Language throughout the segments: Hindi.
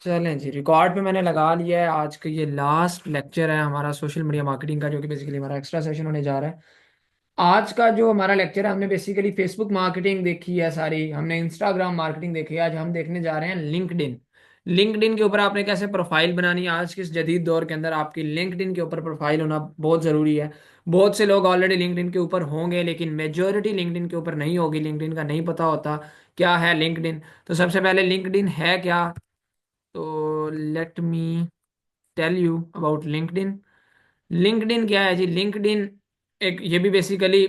चलें जी, रिकॉर्ड पे मैंने लगा लिया है। आज का ये लास्ट लेक्चर है हमारा सोशल मीडिया मार्केटिंग का, जो कि बेसिकली हमारा एक्स्ट्रा सेशन होने जा रहा है। आज का जो हमारा लेक्चर है, हमने बेसिकली फेसबुक मार्केटिंग देखी है सारी, हमने इंस्टाग्राम मार्केटिंग देखी है। आज हम देखने जा रहे हैं लिंक्डइन। लिंक्डइन के ऊपर आपने कैसे प्रोफाइल बनानी है। आज के इस जदीद दौर के अंदर आपकी लिंक्डइन के ऊपर प्रोफाइल होना बहुत ज़रूरी है। बहुत से लोग ऑलरेडी लिंक्डइन के ऊपर होंगे, लेकिन मेजोरिटी लिंक्डइन के ऊपर नहीं होगी। लिंक्डइन का नहीं पता होता क्या है लिंक्डइन। तो सबसे पहले लिंक्डइन है क्या, तो let me tell you about LinkedIn. LinkedIn क्या है जी? लिंक्डइन एक, ये भी बेसिकली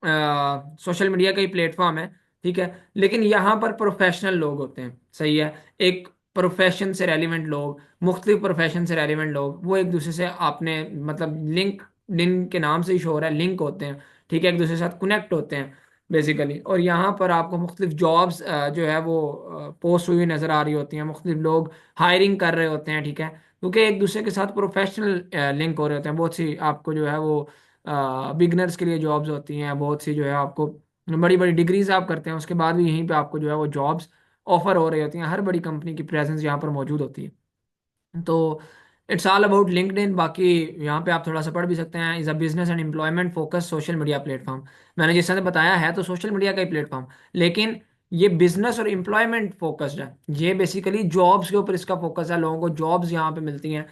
सोशल मीडिया का ही प्लेटफॉर्म है, ठीक है। लेकिन यहाँ पर प्रोफेशनल लोग होते हैं, सही है। एक प्रोफेशन से रेलिवेंट लोग, मुख्तलिफ प्रोफेशन से रेलिवेंट लोग, वो एक दूसरे से आपने मतलब लिंक्डइन के नाम से ही शो हो रहा है, लिंक होते हैं, ठीक है, एक दूसरे के साथ कनेक्ट होते हैं बेसिकली। और यहाँ पर आपको मुख्तलिफ जॉब्स जो है वो पोस्ट हुई नज़र आ रही होती हैं, मुख्तलिफ लोग हायरिंग कर रहे होते हैं, ठीक है, क्योंकि एक दूसरे के साथ प्रोफेशनल लिंक हो रहे होते हैं। बहुत सी आपको जो है वो बिगनर्स के लिए जॉब्स होती हैं, बहुत सी जो है आपको बड़ी बड़ी डिग्रीज आप करते हैं उसके बाद भी यहीं पे आपको जो है वो जॉब्स ऑफर हो रही होती हैं। हर बड़ी कंपनी की प्रेजेंस यहाँ पर मौजूद होती है। तो इट्स ऑल अबाउट लिंक्डइन। बाकी यहाँ पे आप थोड़ा सा पढ़ भी सकते हैं। Is a business and employment focus social media platform. मैंने जिस तरह से बताया है तो सोशल मीडिया का ही प्लेटफॉर्म, लेकिन ये बिजनेस और एम्प्लॉयमेंट फोकस्ड है। ये बेसिकली जॉब्स के ऊपर इसका फोकस है, लोगों को जॉब्स यहाँ पे मिलती हैं,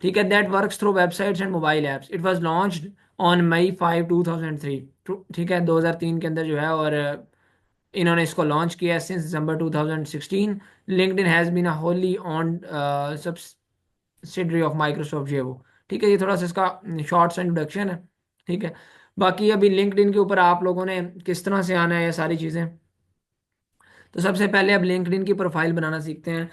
ठीक है। That works through websites and mobile apps. It was launched on May 5 2003, ठीक है, 2003 के अंदर जो है। और इन्होंने इसको लॉन्च किया since December 2016। LinkedIn has been a wholly owned subsidiary of Microsoft, ये वो, ठीक है। ये थोड़ा सा इसका शॉर्ट्स इंट्रोडक्शन है, ठीक है। बाकी अभी लिंक्डइन के ऊपर आप लोगों ने किस तरह से आना है ये सारी चीज़ें। तो सबसे पहले अब लिंक्डइन की प्रोफाइल बनाना सीखते हैं।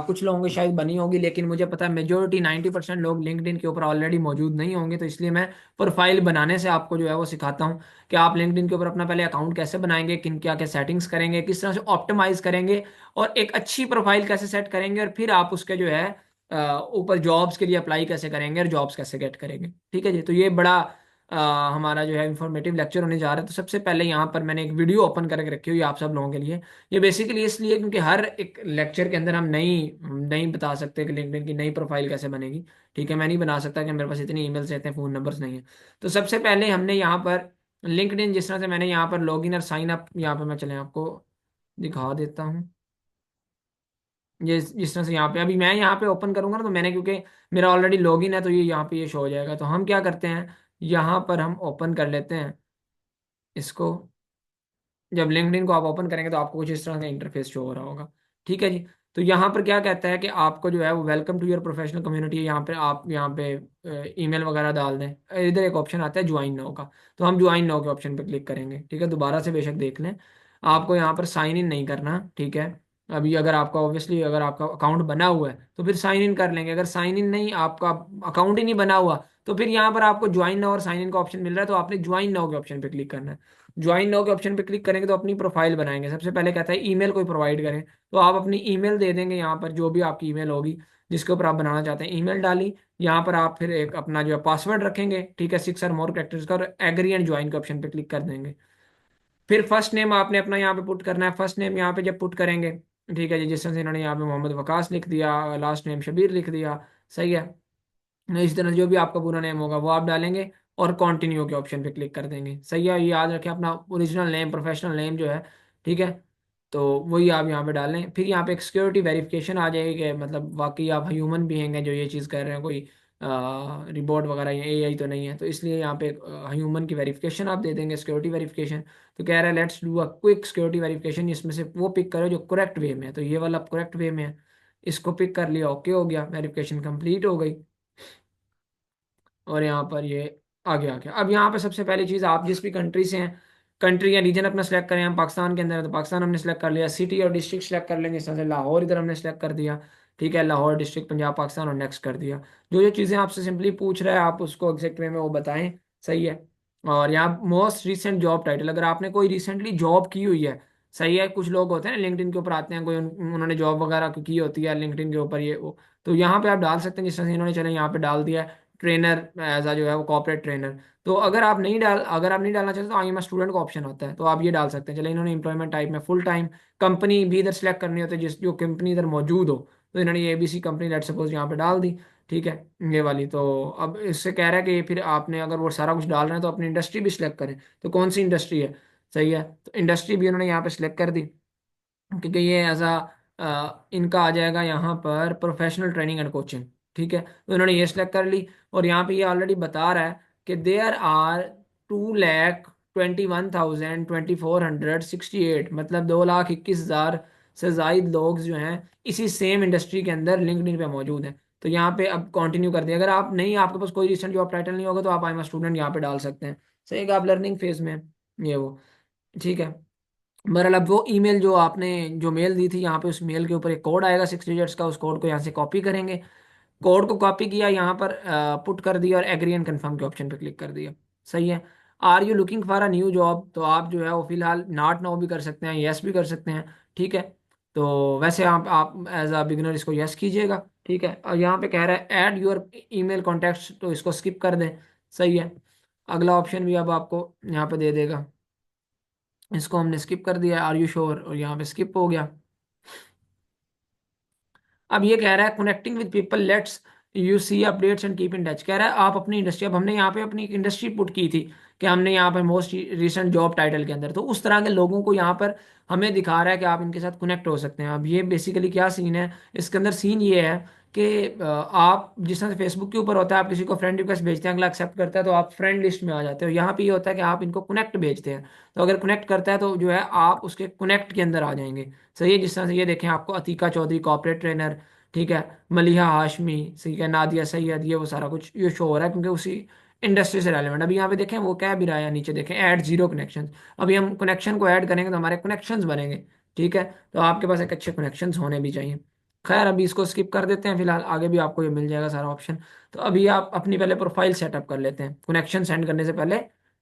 कुछ लोगों की शायद बनी होगी, लेकिन मुझे पता है मेजोरिटी 90% लोग लिंक्डइन के ऊपर ऑलरेडी मौजूद नहीं होंगे। तो इसलिए मैं प्रोफाइल बनाने से आपको जो है वो सिखाता हूँ कि आप लिंक्डइन के ऊपर अपना पहले अकाउंट कैसे बनाएंगे, किन क्या क्या सेटिंग्स करेंगे, किस तरह से ऑप्टिमाइज करेंगे, और एक अच्छी प्रोफाइल कैसे सेट करेंगे, और फिर आप उसके जो है ऊपर जॉब्स के लिए अप्लाई कैसे करेंगे और जॉब्स कैसे गेट करेंगे, ठीक है जी। तो ये बड़ा हमारा जो है इंफॉर्मेटिव लेक्चर होने जा रहा है। तो सबसे पहले यहाँ पर मैंने एक वीडियो ओपन करके रखी हुई है आप सब लोगों के लिए। ये बेसिकली इसलिए क्योंकि हर एक लेक्चर के अंदर हम नहीं बता सकते कि लिंक्डइन की नई प्रोफाइल कैसे बनेगी, ठीक है। मैं नहीं बना सकता कि मेरे पास इतनी ईमेल्स रहते हैं, फ़ोन नंबर्स नहीं है। तो सबसे पहले हमने यहाँ पर लिंक्डइन, जिस तरह से मैंने यहाँ पर लॉगिन और साइन अप, यहाँ पर मैं चले आपको दिखा देता हूँ। ये जिस तरह से यहाँ पे अभी मैं यहाँ पे ओपन करूंगा ना, तो मैंने क्योंकि मेरा ऑलरेडी लॉगिन है तो ये यहाँ पे ये शो हो जाएगा। तो हम क्या करते हैं, यहाँ पर हम ओपन कर लेते हैं इसको। जब लिंक्डइन को आप ओपन करेंगे तो आपको कुछ इस तरह का इंटरफेस शो हो रहा होगा, ठीक है जी। तो यहाँ पर क्या कहता है कि आपको जो है वो welcome to your professional community. यहाँ पे आप यहाँ पे ईमेल वगैरह डाल दें। इधर एक ऑप्शन आता है ज्वाइन नाउ का, तो हम ज्वाइन नाउ के ऑप्शन पे क्लिक करेंगे, ठीक है। दोबारा से बेशक देख लें, आपको यहाँ पर साइन इन नहीं करना, ठीक है। अभी अगर आपका ऑब्वियसली अगर आपका अकाउंट बना हुआ है तो फिर साइन इन कर लेंगे। अगर साइन इन नहीं, आपका अकाउंट ही नहीं बना हुआ, तो फिर यहाँ पर आपको ज्वाइन नाउ और साइन इन का ऑप्शन मिल रहा है, तो आपने ज्वाइन नाउ के ऑप्शन पे क्लिक करना है। ज्वाइन नाउ के ऑप्शन पे क्लिक करेंगे तो अपनी प्रोफाइल बनाएंगे। सबसे पहले कहता है ईमेल कोई प्रोवाइड करें, तो आप अपनी ईमेल दे देंगे यहाँ पर, जो भी आपकी ईमेल होगी जिसके ऊपर आप बनाना चाहते हैं, ईमेल डाली। यहाँ पर आप फिर एक अपना जो है पासवर्ड रखेंगे, ठीक है, 6 और मोर कैरेक्टर्स का, और एग्री एंड ज्वाइन के ऑप्शन पे क्लिक कर देंगे। फिर फर्स्ट नेम आपने अपना यहाँ पे पुट करना है। फर्स्ट नेम यहाँ पे जब पुट करेंगे, ठीक है जी, जिस तरह से इन्होंने यहाँ पे मोहम्मद वकास लिख दिया, लास्ट नेम शबीर लिख दिया, सही है। इस तरह जो भी आपका पूरा नेम होगा वो आप डालेंगे, और कंटिन्यू के ऑप्शन पे क्लिक कर देंगे, सही है। ये याद रखें अपना ओरिजिनल नेम, प्रोफेशनल नेम जो है, ठीक है। तो वही आप यहाँ पे डालें। फिर यहाँ पे एक सिक्योरिटी वेरिफिकेशन आ जाएगी कि मतलब वाकई आप ह्यूमन बीइंग हैं जो ये चीज़ कर रहे हैं, कोई रिबोट वगैरह या एआई तो नहीं है। तो इसलिए यहाँ पे ह्यूमन की वेरिफिकेशन आप दे देंगे, सिक्योरिटी वेरिफिकेशन। तो कह रहा है let's do a quick security verification, इसमें से वो पिक करो जो करेक्ट वे में है। तो ये वाला करेक्ट वे में है, इसको पिक कर लिया, ओके हो गया, वेरिफिकेशन कंप्लीट हो गई। और यहाँ पर ये आगे आ गया। अब यहाँ पे सबसे पहली चीज़, आप जिस भी कंट्री से हैं, कंट्री या रीजन अपना सेलेक्ट करें। हम पाकिस्तान के अंदर है तो पाकिस्तान हमने सेलेक्ट कर लिया। सिटी और डिस्ट्रिक्ट सेलेक्ट कर लेंगे, इस तरह से लाहौर इधर हमने सेलेक्ट कर दिया, ठीक है, लाहौर डिस्ट्रिक्ट पंजाब पाकिस्तान, और नेक्स्ट कर दिया। जो जो चीज़ें आपसे सिंपली पूछ रहा है आप उसको एग्जैक्ट वे में वो बताएं, सही है। और यहाँ मोस्ट रिसेंट जॉब टाइटल, अगर आपने कोई रिसेंटली जॉब की हुई है, सही है। कुछ लोग होते हैं ना लिंक्डइन के ऊपर आते हैं, कोई उन्होंने जॉब वगैरह की होती है लिंक्डइन के ऊपर ये वो, तो यहाँ पे आप डाल सकते हैं जिस तरह से इन्होंने, चले यहाँ पे डाल दिया ट्रेनर एज आ जो है वो कॉर्पोरेट ट्रेनर। तो अगर आप नहीं डालना चाहते तो आई एम स्टूडेंट का ऑप्शन होता है, तो आप ये डाल सकते हैं। चले इन्होंने एम्प्लॉयमेंट टाइप में फुल टाइम, कंपनी भी इधर सेलेक्ट करनी होती है जिस जो कंपनी इधर मौजूद हो। तो इन्होंने ये ABC कंपनी लेट सपोज यहाँ पे डाल दी, ठीक है, ये वाली। तो अब इससे कह रहा है कि फिर आपने अगर वो सारा कुछ डाल रहे हैं तो अपनी इंडस्ट्री भी सिलेक्ट करें, तो कौन सी इंडस्ट्री है, सही है। तो इंडस्ट्री भी उन्होंने यहाँ पे सिलेक्ट कर दी, क्योंकि ये एज इनका आ जाएगा यहाँ पर प्रोफेशनल ट्रेनिंग एंड कोचिंग, ठीक है। तो इन्होंने ये सिलेक्ट कर ली, और यहाँ पे ये ऑलरेडी बता रहा है कि देयर आर 2,21,2468, मतलब 2,21,000 से जायद लोग जो हैं इसी सेम इंडस्ट्री के अंदर लिंक्डइन पे मौजूद हैं। तो यहाँ पे अब कंटिन्यू कर दिया, अगर आप नहीं, आपके पास कोई रिसेंट जॉब टाइटल नहीं होगा तो आप आई एम स्टूडेंट यहाँ पे डाल सकते हैं, सही है कि आप लर्निंग फेज में हैं, ये वो, ठीक है। मतलब वो ईमेल जो आपने जो मेल दी थी, यहाँ पे उस मेल के ऊपर एक कोड आएगा 6 डिजिट्स का, उस कोड को यहाँ से कॉपी करेंगे। कोड को कॉपी किया, यहाँ पर पुट कर दिया, और एग्री एंड कंफर्म के ऑप्शन पर क्लिक कर दिया, सही है। Are you looking for a new job, तो आप जो है वो फिलहाल नॉट नो भी कर सकते हैं, यस भी कर सकते हैं, ठीक है। तो वैसे आप एज अ बिगिनर इसको यस कीजिएगा, ठीक है। और यहाँ पे कह रहा है ऐड योर ईमेल कॉन्टैक्ट्स, तो इसको स्किप कर दें, सही है। अगला ऑप्शन भी अब आपको यहाँ पे दे देगा, इसको हमने स्किप कर दिया, आर यू श्योर, और यहाँ पे स्किप हो गया। अब ये कह रहा है connecting with people, let's you see updates and keep in touch, कह रहा है आप अपनी इंडस्ट्री, अब हमने यहाँ पे अपनी इंडस्ट्री पुट की थी कि हमने यहाँ पे मोस्ट रिसेंट जॉब टाइटल के अंदर, तो उस तरह के लोगों को यहाँ पर हमें दिखा रहा है कि आप इनके साथ कनेक्ट हो सकते हैं। अब ये बेसिकली क्या सीन है, इसके अंदर सीन ये है कि आप जिस तरह से फेसबुक के ऊपर होता है, आप किसी को फ्रेंड रिक्वेस्ट भेजते हैं, अगला एक्सेप्ट करता है तो आप फ्रेंड लिस्ट में आ जाते हो, यहाँ पे ये होता है कि आप इनको कनेक्ट भेजते हैं, तो अगर कनेक्ट करता है तो जो है आप उसके कनेक्ट के अंदर आ जाएंगे, सही है। जिस तरह से ये देखें, आपको अतीका चौधरी कॉर्पोरेट ट्रेनर, ठीक है, मलिहा हाशमी, ठीक है, नादिया सैयद, ये वो सारा कुछ ये शो हो रहा है क्योंकि उसी इंडस्ट्री से रेलेवेंट। अभी यहाँ पे देखें वो क्या भी रहा है, नीचे देखें ऐड जीरो कनेक्शन, अभी हम कनेक्शन को ऐड करेंगे तो हमारे कनेक्शंस बनेंगे, ठीक है। तो आपके पास एक अच्छे कनेक्शंस होने भी चाहिए। खैर अभी इसको स्किप कर देते हैं, फिलहाल आगे भी आपको ये मिल जाएगा सारा ऑप्शन। तो अभी आप अपनी पहले प्रोफाइल सेटअप कर लेते हैं कनेक्शन सेंड करने से पहले,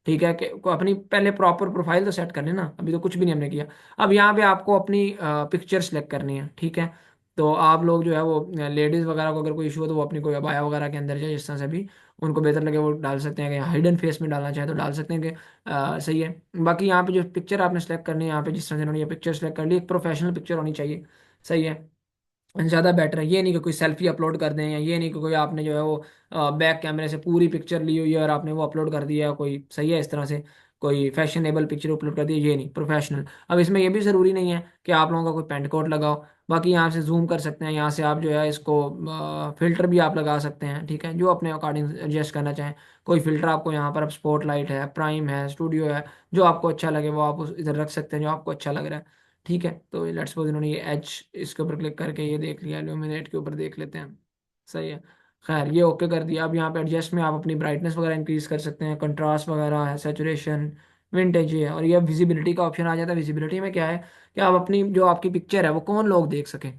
ठीक है, कि को अपनी पहले प्रॉपर प्रोफाइल तो सेट कर लेना, अभी तो कुछ भी नहीं हमने किया। अब यहाँ पे आपको अपनी पिक्चर सेलेक्ट करनी है, ठीक है। तो आप लोग जो है वो लेडीज़ वगैरह को अगर कोई इशू हो तो वो अपनी कोई अबाया वगैरह के अंदर जाए, जिस तरह से भी उनको बेहतर लगे वो डाल सकते हैं, कि हिडन फेस में डालना चाहे तो डाल सकते हैं कि सही है। बाकी यहाँ पे जो पिक्चर आपने सेलेक्ट करनी है, यहाँ पे जिस तरह से इन्होंने ये पिक्चर सेलेक्ट कर ली, एक प्रोफेशनल पिक्चर होनी चाहिए, सही है, ज़्यादा बेटर है। ये नहीं कि कोई सेल्फी अपलोड कर दें, या ये नहीं कि कोई आपने जो है वो बैक कैमरे से पूरी पिक्चर ली हुई है और आपने वो अपलोड कर दिया, कोई सही है इस तरह से कोई फैशनेबल पिक्चर अपलोड कर दी, ये नहीं, प्रोफेशनल। अब इसमें ये भी ज़रूरी नहीं है कि आप लोगों का कोई पेंट कोट लगाओ, बाकी यहाँ से जूम कर सकते हैं, यहाँ से आप जो है इसको फिल्टर भी आप लगा सकते हैं, ठीक है, जो अपने अकॉर्डिंग एडजस्ट करना चाहें। कोई फिल्टर आपको यहाँ पर अब स्पॉट लाइट है, प्राइम है, स्टूडियो है, जो आपको अच्छा लगे वो आप इधर रख सकते हैं, जो आपको अच्छा लग रहा है, ठीक है। तो लेट्स सपोज इन्होंने ये एच इसके ऊपर क्लिक करके ये देख लिया, इल्यूमिनेट के ऊपर देख लेते हैं, सही है। खैर ये ओके कर दिया। अब यहाँ पे एडजस्ट में आप अपनी ब्राइटनेस वगैरह इंक्रीज कर सकते हैं, कंट्रास्ट वगैरह है, सेचुरेशन, विंटेज ये है, और ये विजिबिलिटी का ऑप्शन आ जाता है। विजिबिलिटी में क्या है कि आप अपनी जो आपकी पिक्चर है वो कौन लोग देख सकें।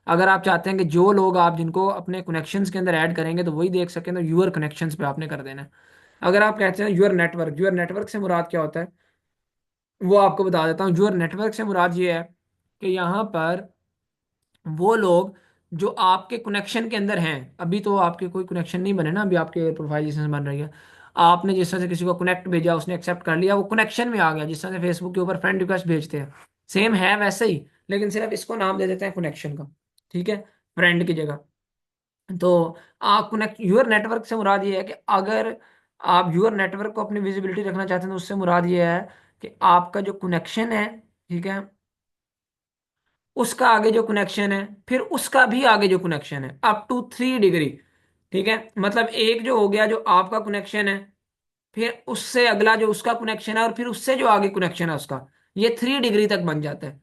अगर आप चाहते हैं कि जो लोग आप जिनको अपने कनेक्शंस के अंदर ऐड करेंगे तो वही देख सकें, तो यूर कनेक्शंस पे आपने कर देना है। अगर आप कहते हैं यूर नेटवर्क से मुराद क्या होता है वो आपको बता देता हूँ। यूर नेटवर्क से मुराद ये है कि यहाँ पर वो लोग जो आपके कनेक्शन के अंदर हैं, अभी तो आपके कोई कनेक्शन नहीं बने ना, अभी आपके प्रोफाइल जिस तरह से बन रही है, आपने जिस तरह से किसी को कनेक्ट भेजा, उसने एक्सेप्ट कर लिया, वो कनेक्शन में आ गया, जिस तरह से फेसबुक के ऊपर फ्रेंड रिक्वेस्ट भेजते हैं, सेम है वैसे ही, लेकिन सिर्फ इसको नाम दे देते हैं कनेक्शन का, ठीक है, फ्रेंड की जगह। तो आप कनेक्ट यूर नेटवर्क से मुराद ये है कि अगर आप यूर नेटवर्क को अपनी विजिबिलिटी रखना चाहते हैं तो उससे मुराद ये है कि आपका जो कनेक्शन है, ठीक है, उसका आगे जो कनेक्शन है, फिर उसका भी आगे जो कनेक्शन है, अप टू 3 डिग्री, ठीक है। मतलब एक जो हो गया जो आपका कनेक्शन है, फिर उससे अगला जो उसका कनेक्शन है, और फिर उससे जो आगे कनेक्शन है उसका, ये 3 डिग्री तक बन जाता है।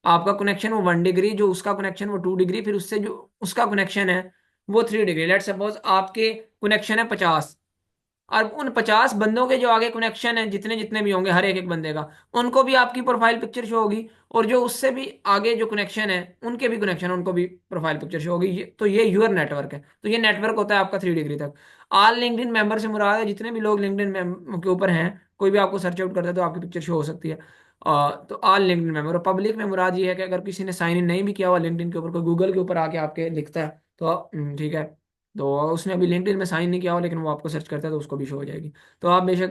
आपका कनेक्शन वो 1 डिग्री, जो उसका कनेक्शन वो 2 डिग्री, फिर उससे जो उसका कनेक्शन है वो 3 डिग्री। लेट सपोज आपके कनेक्शन है 50, और उन 50 बंदों के जो आगे कनेक्शन है, जितने जितने भी होंगे हर एक एक बंदे का, उनको भी आपकी प्रोफाइल पिक्चर शो होगी, और जो उससे भी आगे जो कनेक्शन है उनके भी कनेक्शन, उनको भी प्रोफाइल पिक्चर शो होगी। तो ये यूर नेटवर्क है। तो ये नेटवर्क होता है आपका 3 डिग्री तक। ऑल लिंक्डइन मेंबर से मुराद है जितने भी लोग लिंक्डइन के ऊपर हैं, कोई भी आपको सर्च आउट करता है तो आपकी पिक्चर शो हो सकती है। तो ऑल लिंक्डइन मेंबर। और पब्लिक में मुराद ये है कि अगर किसी ने साइन इन नहीं भी किया हुआ लिंक्डइन के ऊपर, कोई गूगल के ऊपर आके आपके लिखता है तो ठीक है, तो उसने अभी लिंक्डइन में साइन नहीं किया हो लेकिन वो आपको सर्च करता है तो उसको भी शो हो जाएगी। तो आप बेशक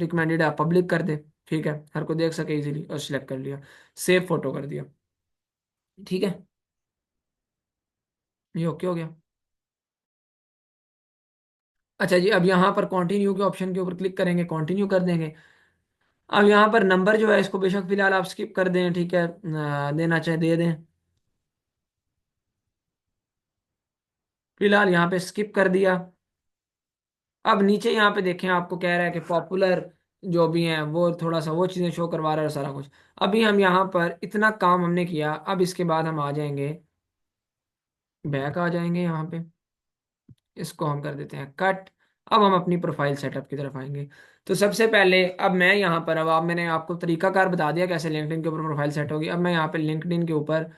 रिकमेंडेड है आप पब्लिक कर दें, ठीक है, हर को देख सके इजीली, और सिलेक्ट कर लिया, सेव फोटो कर दिया, ठीक है। ये ओके हो गया। अच्छा जी, अब यहाँ पर कंटिन्यू के ऑप्शन के ऊपर क्लिक करेंगे, कंटिन्यू कर देंगे। अब यहाँ पर नंबर जो है इसको बेशक फिलहाल आप स्किप कर दें, ठीक है, देना चाहे दे दें। फिलहाल यहाँ पे स्किप कर दिया। अब नीचे यहाँ पे देखें, आपको कह रहा है कि पॉपुलर जो भी हैं वो थोड़ा सा वो चीज़ें शो करवा रहा है सारा कुछ। अभी हम यहाँ पर इतना काम हमने किया, अब इसके बाद हम आ जाएंगे, बैक आ जाएंगे यहाँ पे, इसको हम कर देते हैं कट। अब हम अपनी प्रोफाइल सेटअप की तरफ आएंगे। तो सबसे पहले अब मैं यहाँ पर, अब आप मैंने आपको तरीकाकार बता दिया कैसे लिंक्डइन के ऊपर प्रोफाइल सेट होगी। अब मैं यहाँ पे लिंक्डइन के ऊपर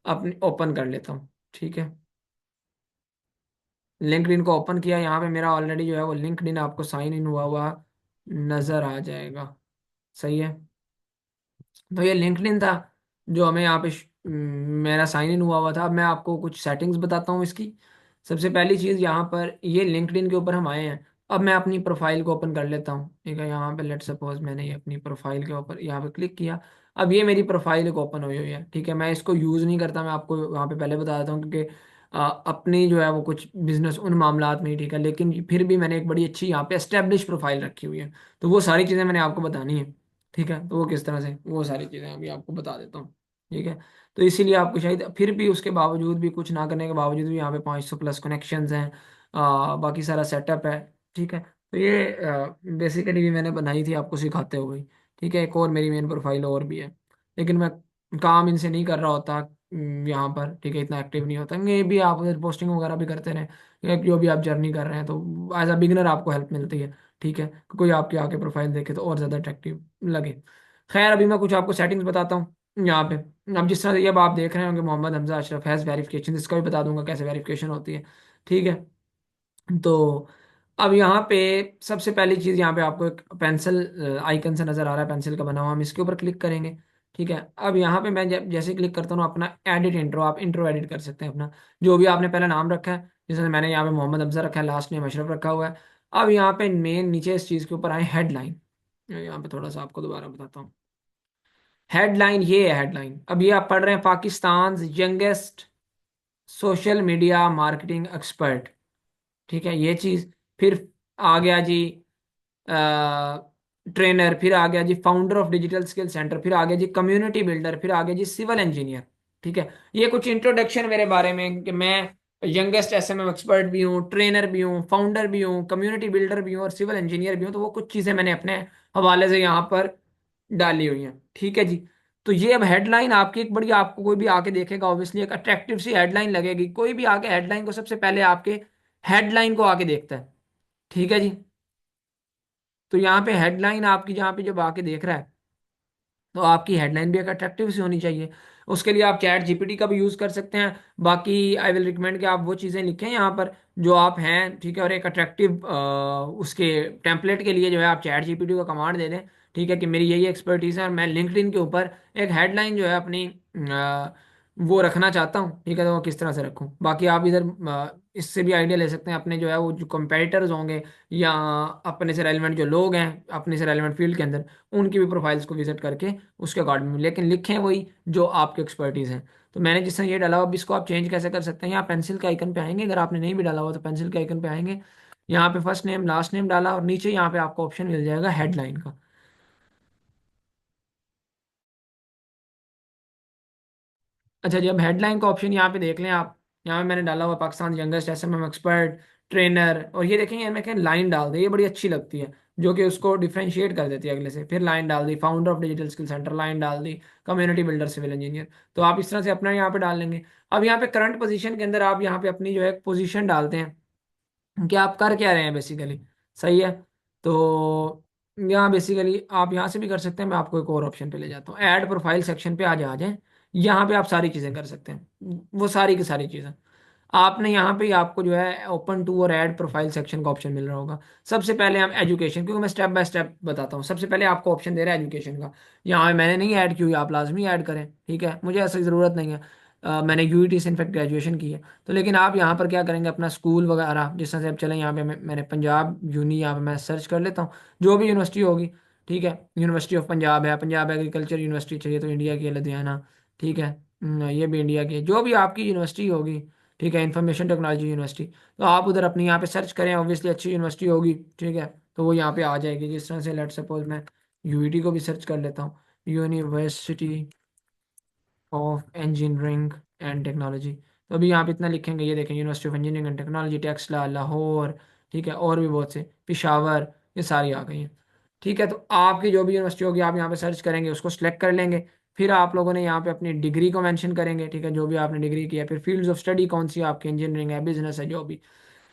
अपनी ओपन कर लेता हूँ, ठीक है। लिंक्डइन को ओपन किया, यहाँ पे मेरा ऑलरेडी जो है वो लिंक्डइन आपको साइन इन हुआ हुआ नजर आ जाएगा। सही है। तो ये लिंक्डइन था जो हमें यहाँ पे मेरा साइन इन हुआ हुआ था। अब मैं आपको कुछ सेटिंग्स बताता हूँ इसकी। सबसे पहली चीज़, यहाँ पर ये लिंक्डइन के ऊपर हम आए हैं। अब मैं अपनी प्रोफाइल को ओपन कर लेता हूँ, ठीक है। यहाँ पे लेट सपोज मैंने ये अपनी प्रोफाइल के ऊपर यहाँ पे क्लिक किया। अब ये मेरी प्रोफाइल को ओपन हुई हुई है, ठीक है। मैं इसको यूज़ नहीं करता, मैं आपको यहाँ पे पहले बता देता हूँ, क्योंकि अपनी जो है वो कुछ बिजनेस उन मामलात में ही, ठीक है। लेकिन फिर भी मैंने एक बड़ी अच्छी यहाँ पे एस्टेब्लिश प्रोफाइल रखी हुई है, तो वो सारी चीज़ें मैंने आपको बतानी है, ठीक है। तो वो किस तरह से, वो सारी चीज़ें अभी आपको बता देता हूँ, ठीक है। तो इसीलिए आपको शायद फिर भी उसके बावजूद भी, कुछ ना करने के बावजूद भी, यहाँ पे 500 प्लस कनेक्शंस हैं, बाकी सारा सेटअप है, ठीक है। तो ये बेसिकली भी मैंने बनाई थी आपको सिखाते हुए, ठीक है। एक और मेरी मेन प्रोफाइल और भी है, लेकिन मैं काम इनसे नहीं कर रहा होता यहाँ पर, ठीक है। इतना एक्टिव नहीं होता, ये भी आप उधर पोस्टिंग वगैरह भी करते रहें, या जो भी आप जर्नी कर रहे हैं, तो एज अ बिगनर आपको हेल्प मिलती है, ठीक है। कोई आपके आके प्रोफाइल देखे तो और ज़्यादा अट्रैक्टिव लगे। खैर, अभी मैं कुछ आपको सेटिंग्स बताता हूँ यहाँ पे। अब जिस तरह से ये अब आप देख रहे होंगे, मोहम्मद हमजा अशरफ हैज़ वेरिफिकेशन, इसका भी बता दूंगा कैसे वेरिफिकेशन होती है, ठीक है। तो अब यहाँ पे सबसे पहली चीज़, यहाँ पे आपको एक पेंसिल आइकन से नज़र आ रहा है, पेंसिल का बना हुआ, हम इसके ऊपर क्लिक करेंगे, ठीक है। अब यहाँ पे मैं जैसे क्लिक करता हूँ अपना एडिट इंट्रो, आप इंट्रो एडिट कर सकते हैं अपना, जो भी आपने पहला नाम रखा है। जैसे मैंने यहाँ पे मोहम्मद अफजल रखा है, लास्ट नेम अशरफ रखा हुआ है। अब यहाँ पे मेन नीचे इस चीज़ के ऊपर आए, हेडलाइन। यहाँ पे थोड़ा सा आपको दोबारा बताता हूँ। हेडलाइन, ये है हेडलाइन। अब ये आप पढ़ रहे हैं, Pakistan youngest social media marketing expert, ठीक है, ये चीज। फिर आ गया जी ट्रेनर, फिर आ गया जी founder of digital skill center, फिर आ गया जी कम्युनिटी बिल्डर, फिर आ गया जी सिविल इंजीनियर, ठीक है। ये कुछ इंट्रोडक्शन मेरे बारे में, कि मैं यंगेस्ट एसएमएम एक्सपर्ट भी हूँ, ट्रेनर भी हूँ, फाउंडर भी हूँ, कम्युनिटी बिल्डर भी हूँ, और सिविल इंजीनियर भी हूँ। तो वो कुछ चीज़ें मैंने अपने हवाले से यहाँ पर डाली हुई हैं, ठीक है जी। तो ये अब हेडलाइन आपकी एक बड़ी, आपको कोई भी आके देखेगा ऑब्वियसली एक अट्रैक्टिव सी हेडलाइन लगेगी। कोई भी आके हेडलाइन को सबसे पहले आपके हेडलाइन को आके देखता है, ठीक है जी। तो यहाँ पे हेडलाइन आपकी जहाँ पे जब आके देख रहा है, तो आपकी हेडलाइन भी एक अट्रैक्टिव सी होनी चाहिए। उसके लिए आप चैट जीपीटी का भी यूज़ कर सकते हैं। बाकी आई विल रिकमेंड कि आप वो चीज़ें लिखें यहाँ पर जो आप हैं, ठीक है। और एक अट्रैक्टिव उसके टेम्पलेट के लिए जो है आप चैट जीपीटी को कमांड दे दें, ठीक है, कि मेरी यही एक्सपर्टीज़ है और मैं लिंक्डइन के ऊपर एक हेडलाइन जो है अपनी वो रखना चाहता हूँ, ठीक है। तो वो किस तरह से रखूँ, बाकी आप इधर इससे भी आइडिया ले सकते हैं अपने जो है वो जो कंपेटिटर्स होंगे, या अपने से रेलिवेंट जो लोग हैं अपने से रेलिवेंट फील्ड के अंदर, उनकी भी प्रोफाइल्स को विजिट करके उसके अकॉर्डिंग, लेकिन लिखें वही जो आपके एक्सपर्टीज़ हैं। तो मैंने जिस तरह ये डाला हुआ, अब इसको आप चेंज कैसे कर सकते हैं, यहाँ पेंसिल के आइकन पे आएंगे, अगर आपने नहीं भी डाला हुआ तो पेंसिल के आइकन पे आएंगे, यहाँ पे फर्स्ट नेम लास्ट नेम डाला, और नीचे यहाँ पे आपको ऑप्शन मिल जाएगा हेडलाइन का। अच्छा जी, अब हेडलाइन का ऑप्शन यहाँ पे देख लें आप, यहाँ पे मैंने डाला हुआ Pakistan youngest SMM expert trainer, और ये देखेंगे मैं कहीं लाइन डाल दी, ये बड़ी अच्छी लगती है, जो कि उसको डिफरेंशिएट कर देती है अगले से। फिर लाइन डाल दी, founder of digital skill center line डाल दी, कम्युनिटी बिल्डर सिविल इंजीनियर। तो आप इस तरह से अपना यहाँ पे डाल लेंगे। अब यहाँ पे करंट पोजीशन के अंदर आप यहाँ पे अपनी जो है पोजीशन डालते हैं कि आप कर क्या रहे हैं बेसिकली, सही है। तो यहाँ बेसिकली आप यहाँ से भी कर सकते हैं। मैं आपको एक और ऑप्शन पे ले जाता हूँ, ऐड प्रोफाइल सेक्शन पे आ जाए। यहाँ पे आप सारी चीज़ें कर सकते हैं, वो सारी की सारी चीज़ें आपने यहाँ पे ही, आपको जो है ओपन टू और ऐड प्रोफाइल सेक्शन का ऑप्शन मिल रहा होगा। सबसे पहले हम एजुकेशन, क्योंकि मैं स्टेप बाय स्टेप बताता हूँ, सबसे पहले आपको ऑप्शन दे रहा है एजुकेशन का। यहाँ मैंने नहीं ऐड की हुई, आप लाजमी ऐड करें, ठीक है, मुझे ऐसी ज़रूरत नहीं है। मैंने यूईटी से इनफेक्ट ग्रेजुएशन की है। तो लेकिन आप यहाँ पर क्या करेंगे, अपना स्कूल वगैरह जिस तरह से अब चलें, यहाँ पे मैंने पंजाब यूनी यहाँ पे मैं सर्च कर लेता हूँ, जो भी यूनिवर्सिटी होगी, ठीक है। यूनिवर्सिटी ऑफ पंजाब है, पंजाब एग्रीकल्चर यूनिवर्सिटी चाहिए तो इंडिया की है, लुधियाना, ठीक है। ये भी इंडिया की है, जो भी आपकी यूनिवर्सिटी होगी, ठीक है, इंफॉर्मेशन टेक्नोलॉजी यूनिवर्सिटी। तो आप उधर अपनी यहाँ पे सर्च करें, ऑब्वियसली अच्छी यूनिवर्सिटी होगी, ठीक है। तो वो यहाँ पे आ जाएगी। जिस तरह से लेट सपोज मैं यूईटी को भी सर्च कर लेता हूँ, university of engineering and technology. तो अभी यहाँ पे इतना लिखेंगे, ये देखें, university of engineering and technology, Taxila, Lahore, ठीक है, और भी बहुत से, पिशावर, ये सारी आ गई हैं। ठीक है, तो आपकी जो भी यूनिवर्सिटी होगी आप यहाँ पे सर्च करेंगे, उसको सिलेक्ट कर लेंगे। फिर आप लोगों ने यहाँ पे अपनी डिग्री को मेंशन करेंगे, ठीक है, जो भी आपने डिग्री की है। फिर फील्ड्स ऑफ स्टडी कौन सी है आपकी, इंजीनियरिंग है, बिजनेस है, जो भी।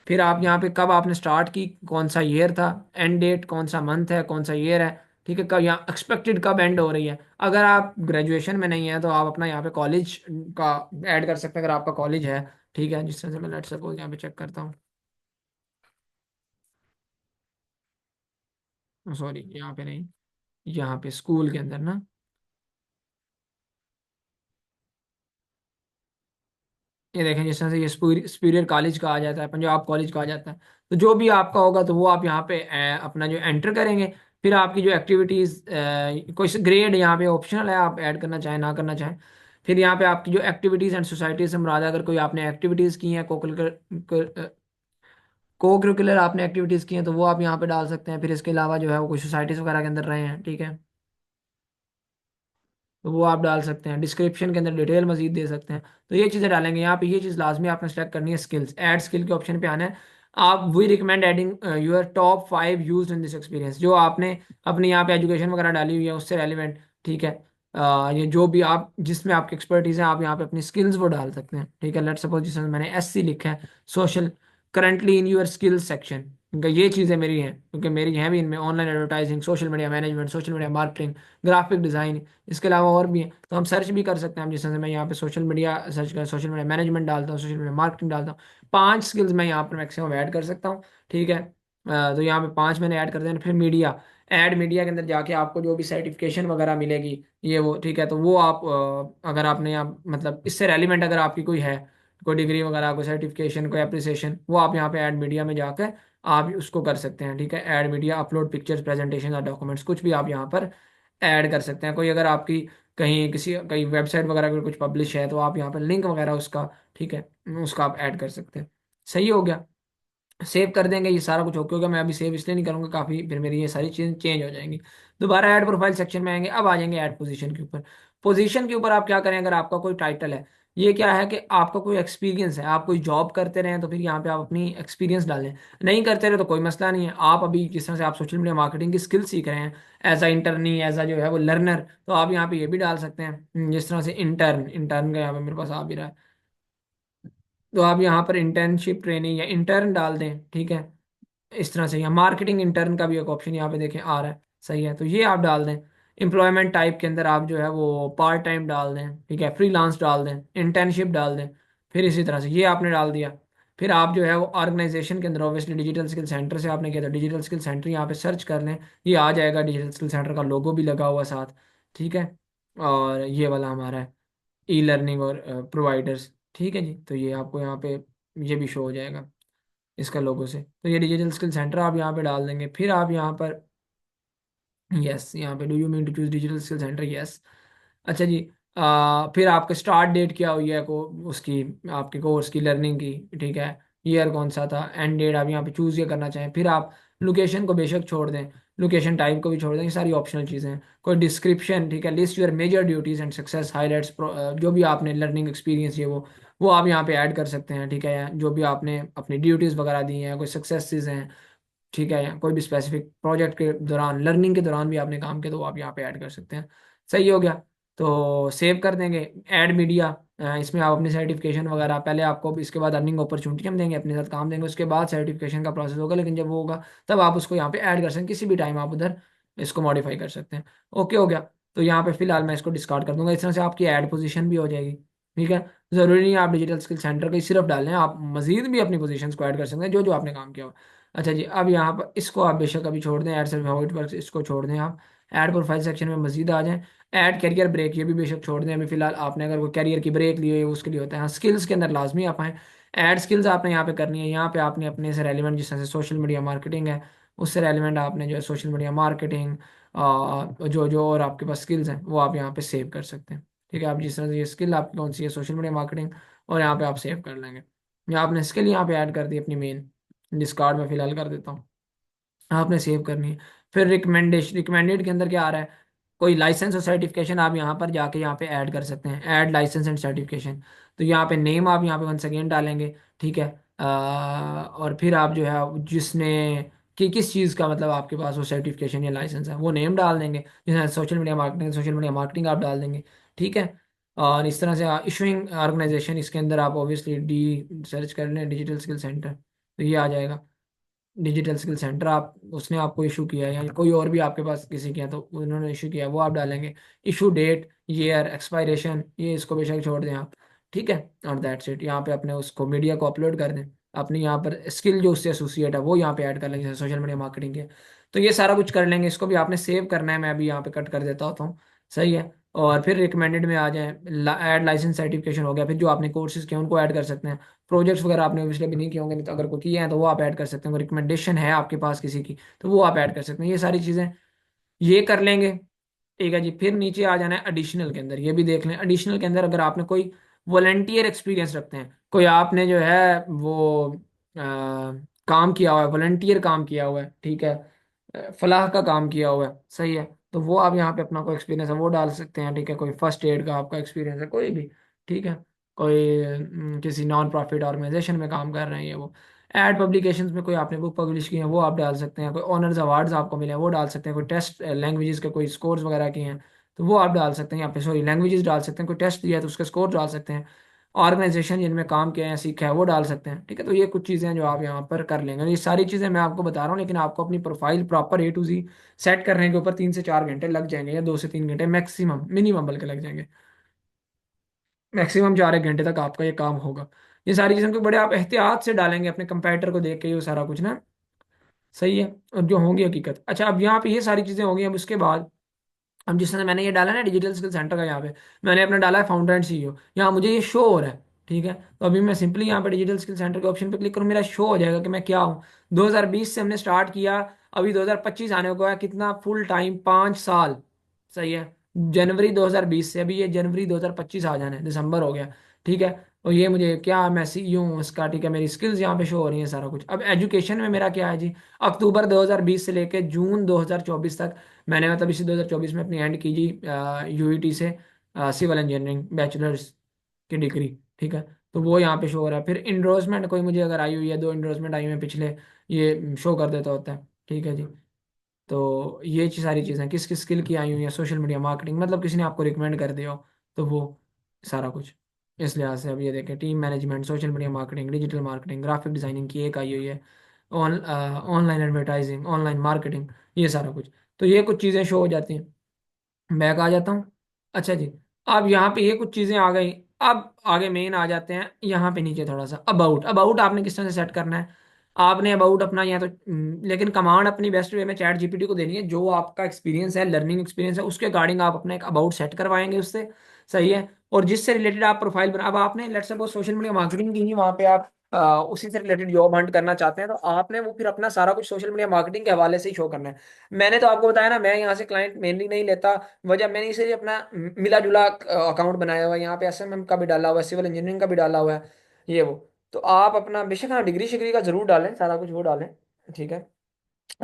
फिर आप यहाँ पे कब आपने स्टार्ट की, कौन सा ईयर था, एंड डेट कौन सा मंथ है, कौन सा ईयर है, ठीक है, कब यहाँ एक्सपेक्टेड कब एंड हो रही है। अगर आप ग्रेजुएशन में नहीं है तो आप अपना यहाँ पे कॉलेज का ऐड कर सकते हैं, अगर आपका कॉलेज है। ठीक है, जिस तरह से मैं लेट्स सपोज यहाँ पे चेक करता हूँ, सॉरी यहाँ पे नहीं, यहाँ पे स्कूल के अंदर ना, ये देखें, जिस तरह से ये सुपीरियर कॉलेज कहा जाता है, पंजाब कॉलेज कहा जाता है। तो जो भी आपका होगा तो वो आप यहाँ पे अपना जो एंटर करेंगे। फिर आपकी जो एक्टिविटीज़, कोई ग्रेड यहाँ पे ऑप्शनल है, आप ऐड करना चाहें ना करना चाहें। फिर यहाँ पे आपकी जो एक्टिविटीज़ एंड सोसाइटी से मुराद है, अगर कोई आपने एक्टिविटीज़ की हैं, को करिकुलर आपने एक्टिविटीज़ की हैं, तो वो आप यहाँ पे डाल सकते हैं। फिर इसके अलावा जो है वो कोई सोसाइटीज़ वगैरह के अंदर रहे हैं, ठीक है, तो वो आप डाल सकते हैं। डिस्क्रिप्शन के अंदर डिटेल मजीद दे सकते हैं। तो ये चीज़ें डालेंगे यहाँ पे। ये चीज़ लाजमी आपने सेलेक्ट करनी है, स्किल्स, ऐड स्किल के ऑप्शन पे आना है। आप we recommend adding your top 5 use in this experience, जो आपने अपनी यहाँ पे एजुकेशन वगैरह डाली हुई है उससे रेलिवेंट, ठीक है। ये जो भी आप जिसमें आपकी एक्सपर्टीज है, आप यहाँ पे अपनी स्किल्स वो डाल सकते हैं, ठीक है। लेट्स सपोज जिसमें मैंने SC लिखा है, social, currently in your skills section, क्योंकि ये चीज़ें मेरी हैं, क्योंकि मेरी हैं भी इनमें, online advertising, social media management, social media marketing, graphic design. इसके अलावा और भी हैं, तो हम सर्च भी कर सकते हैं। हम जिस तरह से मैं यहाँ पे सोशल मीडिया सर्च कर, सोशल मीडिया मैनेजमेंट डालता हूँ, सोशल मीडिया मार्केटिंग डालता हूँ, 5 स्किल्स मैं यहाँ पर मैक्सिमम ऐड कर सकता हूँ, ठीक है। तो यहाँ पे 5 मैंने ऐड कर दिया। फिर मीडिया, ऐड मीडिया के अंदर जाके आपको जो भी सर्टिफिकेशन वगैरह मिलेगी, ये वो, ठीक है, तो वो आप अगर आपने यहाँ मतलब इससे रेलिवेंट अगर आपकी कोई है, कोई डिग्री वगैरह, कोई सर्टिफिकेशन, कोई अप्रिसिएशन, वो आप यहाँ पे ऐड मीडिया में जाकर आप उसको कर सकते हैं, ठीक है। Add media, upload pictures, presentation और डॉक्यूमेंट्स, कुछ भी आप यहाँ पर ऐड कर सकते हैं। कोई अगर आपकी कहीं किसी कहीं वेबसाइट वगैरह पर कुछ पब्लिश है, तो आप यहाँ पर लिंक वगैरह उसका, ठीक है, उसका आप ऐड कर सकते हैं। सही हो गया। सेव कर देंगे, ये सारा कुछ ओके होगा। मैं अभी सेव इसलिए नहीं करूंगा, काफ़ी फिर मेरी ये सारी चीज़ें चेंज हो जाएंगी। दोबारा ऐड प्रोफाइल सेक्शन में आएंगे, अब आ जाएंगे ऐड पोजीशन के ऊपर। पोजीशन के ऊपर आप क्या करें, अगर आपका कोई टाइटल है, ये क्या है कि आपका कोई एक्सपीरियंस है, आप कोई जॉब करते रहे तो फिर यहाँ पे आप अपनी एक्सपीरियंस डालें। नहीं करते रहे तो कोई मसला नहीं है। आप अभी जिस तरह से आप सोशल मीडिया मार्केटिंग की स्किल सीख रहे हैं, as a internee, as a जो है वो लर्नर, तो आप यहाँ पे ये भी डाल सकते हैं। जिस तरह से इंटर्न, इंटर्न का यहाँ पे मेरे पास आ भी रहा है, तो आप यहाँ पर इंटर्नशिप ट्रेनिंग या इंटर्न डाल दें, ठीक है। इस तरह से, या मार्केटिंग इंटर्न का भी एक ऑप्शन यहाँ पे देखें आ रहा है, सही है, तो ये आप डाल दें। एम्प्लॉयमेंट टाइप के अंदर आप जो है वो पार्ट टाइम डाल दें, ठीक है, फ्रीलांस डाल दें, इंटर्नशिप डाल दें। फिर इसी तरह से ये आपने डाल दिया। फिर आप जो है वो ऑर्गेनाइजेशन के अंदर, ऑब्वियसली डिजिटल स्किल सेंटर से आपने किया था, डिजिटल स्किल सेंटर यहाँ पे सर्च कर लें, ये आ जाएगा। डिजिटल स्किल सेंटर का लोगो भी लगा हुआ साथ, ठीक है। और ये वाला हमारा है, ई लर्निंग और प्रोवाइडर्स, ठीक है जी। तो ये आपको यहाँ पे ये भी शो हो जाएगा इसका लोगो से। तो ये डिजिटल स्किल सेंटर आप यहाँ पे डाल देंगे। फिर आप यहाँ पर, यस, यहाँ पे do you mean to choose digital skill centre, yes. अच्छा जी। फिर आपका स्टार्ट डेट क्या हुई है को उसकी, आपके कोर्स की, लर्निंग की, ठीक है, ईयर कौन सा था, एंड डेट आप यहाँ पे चूज ये करना चाहें। फिर आप लोकेशन को बेशक छोड़ दें, लोकेशन टाइप को भी छोड़ दें, ये सारी ऑप्शनल चीज़ें हैं। कोई डिस्क्रिप्शन, ठीक है, list your major duties and success highlights, जो भी आपने लर्निंग एक्सपीरियंस ये वो आप यहाँ पे ऐड कर सकते हैं, ठीक है। जो भी आपने अपनी ड्यूटीज़ वगैरह दी हैं, कोई सक्सेसेस हैं, ठीक है, या कोई भी स्पेसिफिक प्रोजेक्ट के दौरान, लर्निंग के दौरान भी आपने काम किया, तो वो आप यहाँ पे ऐड कर सकते हैं। सही हो गया। तो सेव कर देंगे। ऐड मीडिया, इसमें आप अपनी सर्टिफिकेशन वगैरह, पहले आपको इसके बाद अर्निंग अपॉर्चुनिटी हम देंगे, अपने साथ काम देंगे, उसके बाद सर्टिफिकेशन का प्रोसेस होगा। लेकिन जब वो होगा तब आप उसको यहाँ पे ऐड कर सकते हैं, किसी भी टाइम आप उधर इसको मॉडिफाई कर सकते हैं। ओके हो गया। तो यहाँ पे फिलहाल मैं इसको डिस्कार्ड कर दूंगा। इस तरह से आपकी ऐड पोजीशन भी हो जाएगी, ठीक है। ज़रूरी नहीं है आप डिजिटल स्किल सेंटर का ही सिर्फ डाल लें, आप मजीद भी अपनी पोजीशंस को ऐड कर सकते हैं, जो जो आपने काम किया हो। अच्छा जी, अब यहाँ पर इसको आप बेशक अभी छोड़ दें, add service how it works इसको छोड़ दें। आप ऐड प्रोफाइल सेक्शन में मजीद आ जाएं। ऐड कैरियर ब्रेक, ये भी बेशक छोड़ दें। अभी फिलहाल आपने अगर कोई कैरियर की ब्रेक ली हो उसके लिए होता है। हाँ, स्किल्स के अंदर लाजमी आप आएँ। ऐड स्किल्स आपने यहाँ पे करनी है। यहाँ पे आपने अपने से रेलिवेंट, जिस तरह से सोशल मीडिया मार्केटिंग है, उससे रेलिवेंट आपने जो है सोशल मीडिया मार्केटिंग, जो जो और आपके पास स्किल्स हैं वो आप यहाँ पे सेव कर सकते हैं, ठीक है। आप जिस तरह से ये स्किल आपकी कौन सी है, सोशल मीडिया मार्केटिंग, और यहाँ पे आप सेव कर लेंगे। या आपने स्किल यहाँ पे ऐड कर दी अपनी मेन, डिस्कार्ड में फिलहाल कर देता हूँ, आपने सेव करनी है। फिर रिकमेंडेशन, रिकमेंडेड के अंदर क्या आ रहा है, कोई लाइसेंस और सर्टिफिकेशन आप यहाँ पर जाके यहाँ पे ऐड कर सकते हैं, ऐड लाइसेंस एंड सर्टिफिकेशन। तो यहाँ पे नेम आप यहाँ पे वन सेकेंड डालेंगे, ठीक है। और फिर आप जो है जिसने कि किस चीज़ का मतलब आपके पास वो सर्टिफिकेशन या लाइसेंस है वो नेम डाल देंगे, जैसे सोशल मीडिया मार्केटिंग आप डाल देंगे, ठीक है। और इस तरह से इशूइंग ऑर्गेनाइजेशन, इसके अंदर आप ऑब्वियसली डी सर्च कर लें, डिजिटल स्किल सेंटर, तो ये आ जाएगा। डिजिटल स्किल सेंटर आप, उसने आपको इशू किया है या कोई और भी आपके पास किसी किया तो उन्होंने इशू किया, वो आप डालेंगे। इशू डेट, ईयर, एक्सपायरेशन, ये इसको बेशक छोड़ दें आप, ठीक है। और दैट्स इट। यहाँ पे अपने उसको मीडिया को अपलोड कर दें, अपनी यहाँ पर स्किल जो उससे एसोसिएट है वो यहाँ पे ऐड कर लेंगे, जैसे सोशल मीडिया मार्केटिंग के। तो ये सारा कुछ कर लेंगे, इसको भी आपने सेव करना है, मैं अभी यहाँ पे कट कर देता होता हूँ, सही है। और फिर रिकमेंडेड में आ जाए, ऐड लाइसेंस सर्टिफिकेशन हो गया, फिर जो आपने कोर्सेज किए उनको ऐड कर सकते हैं। प्रोजेक्ट्स वगैरह आपने ऑब्वियसली भी नहीं किए होंगे, नहीं तो अगर कोई किए हैं तो वो आप ऐड कर सकते हैं, रिकमेंडेशन है आपके पास किसी की तो वो आप ऐड कर सकते हैं, ये सारी चीज़ें ये कर लेंगे, ठीक है जी। फिर नीचे आ जाना है एडिशनल के अंदर, ये भी देख लें एडिशनल के अंदर अगर आपने कोई वॉलंटियर एक्सपीरियंस रखते हैं, कोई आपने जो है वो काम किया हुआ है, वॉलंटियर काम किया हुआ है, ठीक है, फलाह का काम किया हुआ है, सही है, तो वो आप यहाँ पे अपना कोई एक्सपीरियंस है वो डाल सकते हैं, ठीक है। कोई फर्स्ट एड का आपका एक्सपीरियंस है कोई भी, ठीक है। कोई किसी नॉन प्रॉफिट ऑर्गेनाइजेशन में काम कर रहे हैं, ये वो एड पब्लिकेशंस में कोई आपने बुक पब्लिश की है वो आप डाल सकते हैं, कोई ऑनर्स अवार्ड्स आपको मिले हैं वो डाल सकते हैं, कोई टेस्ट लैंग्वेजेस के कोई स्कोर्स वगैरह किए हैं तो वो आप डाल सकते हैं, यहाँ पे सॉरी लैंग्वेजेस डाल सकते हैं, कोई टेस्ट दिया है तो उसके स्कोर डाल सकते हैं, ऑर्गेनाइजेशन जिनमें काम किया है सीखा है वो डाल सकते हैं, ठीक है। तो ये कुछ चीज़ें हैं जो आप यहाँ पर कर लेंगे, ये सारी चीज़ें मैं आपको बता रहा हूँ, लेकिन आपको अपनी profile proper A to Z set करने के ऊपर 3 से 4 घंटे लग जाएंगे, या 2 से 3 घंटे मैक्सिमम, मिनिमम बल्कि लग जाएंगे, मैक्सिमम 4 1 घंटे तक आपका ये काम होगा। ये सारी चीज़ें को बड़े आप एहतियात से डालेंगे अपने कंपैरेटर को देख के, ये सारा कुछ ना, सही है। और जो होंगी हकीकत, अच्छा अब यहाँ पे ये सारी चीज़ें होंगी, अब उसके बाद अब जिस तरह मैंने ये डाला ना डिजिटल स्किल सेंटर का, यहाँ पे मैंने अपना डाला है फाउंडर एंड CEO, यहाँ मुझे ये शो हो रहा है, ठीक है। तो अभी मैं सिंपली यहाँ पे डिजिटल स्किल सेंटर के ऑप्शन पे क्लिक करूँ, मेरा शो हो जाएगा कि मैं क्या हूँ। 2020 से हमने स्टार्ट किया, अभी 2025 आने को है, कितना फुल टाइम, 5 साल, सही है। जनवरी 2020 से, अभी ये जनवरी 2025 आ जाना है, दिसंबर हो गया, ठीक है। और ये मुझे क्या, मैं CEO हूँ उसका, ठीक है, मेरी स्किल्स यहाँ पे शो हो रही है, सारा कुछ। अब एजुकेशन में मेरा क्या है जी, अक्टूबर 2020 से लेके जून 2024 तक मैंने, मतलब इसी 2024 में अपनी एंड की जी UET से सिविल इंजीनियरिंग बैचलर्स की डिग्री, ठीक है। तो वो यहाँ पे शो हो रहा है। फिर इंडोर्समेंट कोई मुझे अगर आई हुई है, 2 इंडोर्समेंट आई हुई है पिछले, ये शो कर देता होता है, ठीक है जी। तो ये सारी चीज़ें किस किस स्किल की आई हुई है, सोशल मीडिया मार्केटिंग, मतलब किसी ने आपको रिकमेंड कर दिया हो, तो वो सारा कुछ इस लिहाज से। अब ये देखें, team management, social media marketing, digital marketing, graphic designing की एक आई हुई है, ऑनलाइन एडवर्टाइजिंग, ऑनलाइन मार्केटिंग, ये सारा कुछ। तो ये कुछ चीज़ें शो हो जाती हैं, बैक आ जाता हूँ। अच्छा जी, अब यहाँ पे ये कुछ चीज़ें आ गई, अब आगे मेन आ जाते हैं यहाँ पे नीचे थोड़ा सा, अबाउट। अबाउट आपने किस तरह से सेट करना है, आपने अबाउट अपना या तो लेकिन कमांड अपनी बेस्ट वे में ChatGPT को देनी है, जो आपका एक्सपीरियंस है, लर्निंग एक्सपीरियंस है, उसके अकॉर्डिंग आप अपना एक अबाउट सेट करवाएंगे उससे, सही है। और जिससे रिलेटेड आप प्रोफाइल बना, अब आपने let's suppose social media marketing की ही वहाँ पे आप उसी से रिलेटेड जॉब हंट करना चाहते हैं, तो आपने वो फिर अपना सारा कुछ सोशल मीडिया मार्केटिंग के हवाले से ही शो करना है। मैंने तो आपको बताया ना, मैं यहाँ से क्लाइंट मेनली नहीं लेता, वजह मैंने इसे अपना मिला जुला अकाउंट बनाया हुआ है, यहाँ पे SMM का भी डाला हुआ है, सिविल इंजीनियरिंग का भी डाला हुआ है, ये वो। तो आप अपना बेशक हाँ डिग्री शिग्री का जरूर डालें, सारा कुछ वो डालें, ठीक है,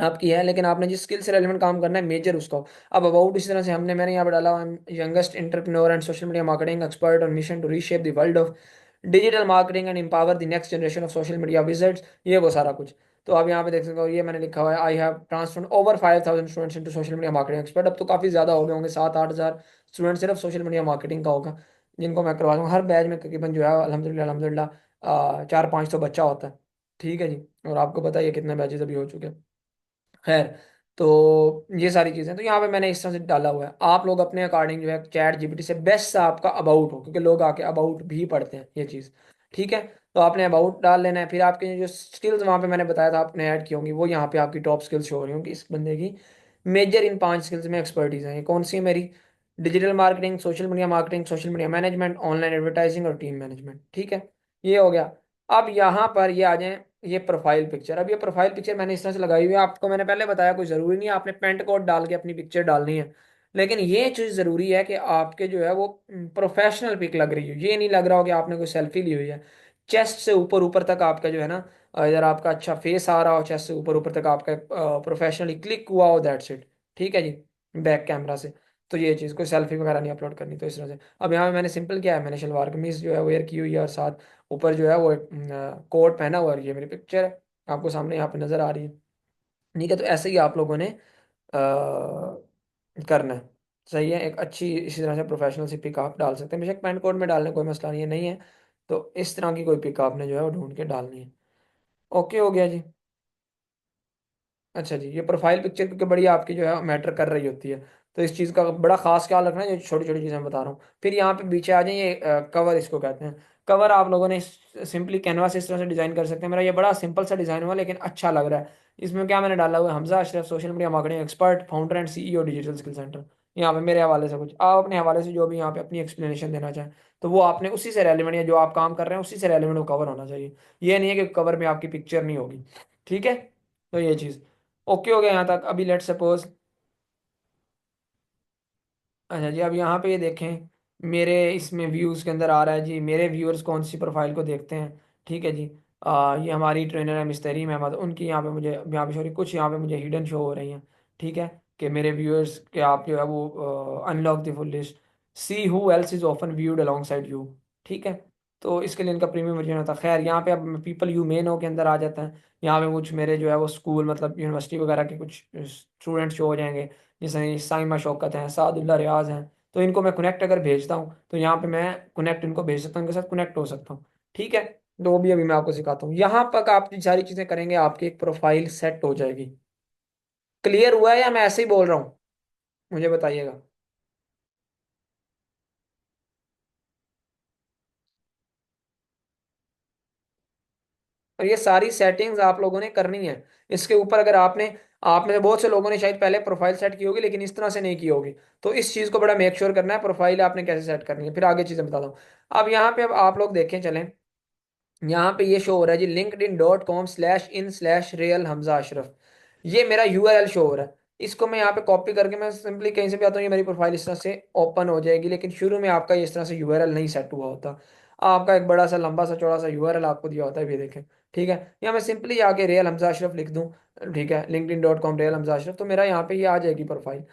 आपकी है, लेकिन आपने जिस स्किल से रेलिवेंट काम करना है मेजर उसका हो। अब अबाउट इसी तरह से मैंने यहाँ पे डाला हुआ है, youngest entrepreneur and social media marketing expert on mission to reshape the world of digital marketing and empower the next generation of social media visits, ये वो सारा कुछ। तो आप यहाँ पे देख सकते हो, ये मैंने लिखा हुआ है, I have transferred over 5,000 students into social media marketing expert. अब तो काफ़ी ज़्यादा हो गए होंगे, 7 8 हज़ार स्टूडेंट सिर्फ सोशल मीडिया मार्केटिंग का होगा, जिनको मैं करवा दूँ। हर बैच में तकरीबन जो है अल्हम्दुलिल्लाह अल्हम्दुलिल्लाह 4 5 तो बच्चा होता है, ठीक है जी। और आपको पता है ये कितने बैचेस अभी हो चुके हैं, खैर। तो ये सारी चीज़ें तो यहाँ पे मैंने इस तरह से डाला हुआ है, आप लोग अपने अकॉर्डिंग जो है ChatGPT से बेस्ट सा आपका अबाउट हो, क्योंकि लोग आके अबाउट भी पढ़ते हैं ये चीज़, ठीक है। तो आपने अबाउट डाल लेना है, फिर आपके जो स्किल्स वहाँ पे मैंने बताया था आपने ऐड की होंगी, वो यहाँ पे आपकी टॉप स्किल्स शो हो रही होंगी, इस बंदे की मेजर इन 5 स्किल्स में एक्सपर्टीज है, ये कौन सी है मेरी, digital marketing, social media marketing, social media management, online advertising और टीम मैनेजमेंट, ठीक है, ये हो गया। अब यहाँ पर ये आ जाए, ये प्रोफाइल पिक्चर। अब ये प्रोफाइल पिक्चर मैंने इस तरह से लगाई हुई है, आपको मैंने पहले बताया कोई ज़रूरी नहीं है आपने पेंट कोड डाल के अपनी पिक्चर डालनी है, लेकिन ये चीज़ ज़रूरी है कि आपके जो है वो प्रोफेशनल पिक लग रही हो, ये नहीं लग रहा हो कि आपने कोई सेल्फी ली हुई है। चेस्ट से ऊपर ऊपर तक आपका जो है ना, इधर आपका अच्छा फेस आ रहा हो, चेस्ट से ऊपर ऊपर तक आपका प्रोफेशनली क्लिक हुआ हो, दैट्स इट। ठीक है जी, बैक कैमरा से। तो ये चीज़, कोई सेल्फी वगैरह नहीं अपलोड करनी, तो इस तरह से। अब यहाँ पे मैंने सिंपल किया है, मैंने शलवार कमीज जो है वेयर की हुई है, और साथ ऊपर जो है वो कोट पहना हुआ है, और ये मेरी पिक्चर है आपको सामने यहाँ पे नजर आ रही है। ठीक है, तो ऐसे ही आप लोगों ने करना है। सही है, एक अच्छी इसी तरह से प्रोफेशनल सी पिक आप डाल सकते हैं, बेशक पैंट कोट में डालने कोई मसला नहीं है, नहीं है तो इस तरह की कोई पिक आपने जो है वो ढूंढ के डालनी है। ओके हो गया जी। अच्छा जी, ये प्रोफाइल पिक्चर क्योंकि बड़ी आपकी जो है मैटर कर रही होती है, तो इस चीज़ का बड़ा खास ख्याल रखना है, जो छोटी छोटी चीज़ें मैं बता रहा हूँ। फिर यहाँ पे पीछे आ जाए, ये कवर इसको कहते हैं। कवर आप लोगों ने सिंपली कैनवास इस तरह से डिज़ाइन कर सकते हैं। मेरा ये बड़ा सिंपल सा डिज़ाइन हुआ, लेकिन अच्छा लग रहा है। इसमें क्या मैंने डाला हुआ है, Hamza Ashraf, social media marketing expert, founder and CEO, digital skill centre. यहाँ पे मेरे हवाले से कुछ, आप अपने हवाले से जो भी यहाँ पे अपनी एक्सप्लेनेशन देना चाहें, तो वो आपने उसी से रेलिवेंट, या जो आप काम कर रहे हैं उसी से रेलिवेंट वो कवर होना चाहिए। ये नहीं है कि कवर में आपकी पिक्चर नहीं होगी। ठीक है, तो ये चीज़ ओके हो गया यहाँ तक। अभी लेट सपोज, अच्छा जी, अब यहाँ पे ये देखें, मेरे इसमें व्यूज़ के अंदर आ रहा है जी, मेरे व्यूअर्स कौन सी प्रोफाइल को देखते हैं। ठीक है जी, ये हमारी ट्रेनर है मिस्टरीम अहमद, उनकी यहाँ पे मुझे, यहाँ पे सॉरी, कुछ यहाँ पे मुझे हिडन शो हो रही हैं। ठीक है, कि मेरे व्यूअर्स के आप जो है वो unlock the full list, see who else is often viewed along side you. ठीक है, तो इसके लिए इनका प्रीमियम वर्जन होता है। खैर, यहाँ पे अब पीपल यू मे नो के अंदर आ जाता है। यहाँ पे कुछ मेरे जो है वो स्कूल, मतलब यूनिवर्सिटी वगैरह के कुछ स्टूडेंट शो हो जाएंगे, जैसे साइमा शौकत हैं, सादुल्ला रियाज हैं। तो इनको मैं कनेक्ट अगर भेजता हूँ, तो यहाँ पे मैं कनेक्ट इनको भेज सकता हूँ, इनके साथ कनेक्ट हो सकता हूँ। ठीक है, तो वो भी अभी मैं आपको सिखाता हूँ। यहाँ तक आप ये सारी चीज़ें करेंगे, आपकी एक प्रोफाइल सेट हो जाएगी। क्लियर हुआ है या मैं ऐसे ही बोल रहा हूँ, मुझे बताइएगा। और ये सारी सेटिंग्स आप लोगों ने करनी है। इसके ऊपर अगर आपने, आप में से बहुत से लोगों ने शायद पहले प्रोफाइल सेट की होगी, लेकिन इस तरह से नहीं की होगी। तो इस चीज़ को बड़ा मेक श्योर करना है, प्रोफाइल आपने कैसे सेट करनी है, फिर आगे चीज़ें बताता हूँ। अब यहाँ पे, अब आप लोग देखें चलें, यहाँ पे ये शो हो रहा है जी, linkedin.com/in/real हमजा अशरफ। ये मेरा यूआरएल शो हो रहा है। इसको मैं यहाँ पे कॉपी करके मैं सिंपली कहीं से भी आता हूँ, ये मेरी प्रोफाइल इस तरह से ओपन हो जाएगी। लेकिन शुरू में आपका ये इस तरह से यूआरएल नहीं सेट हुआ होता, आपका एक बड़ा सा लंबा सा चौड़ा सा यूआरएल आपको दिया होता है, ये देखें। ठीक है, यहाँ मैं सिंपली आके रियल हमजा अशरफ लिख दूँ। ठीक है, linkedin.com रियल हमजा अशरफ, तो मेरा यहाँ पे ये आ जाएगी प्रोफाइल।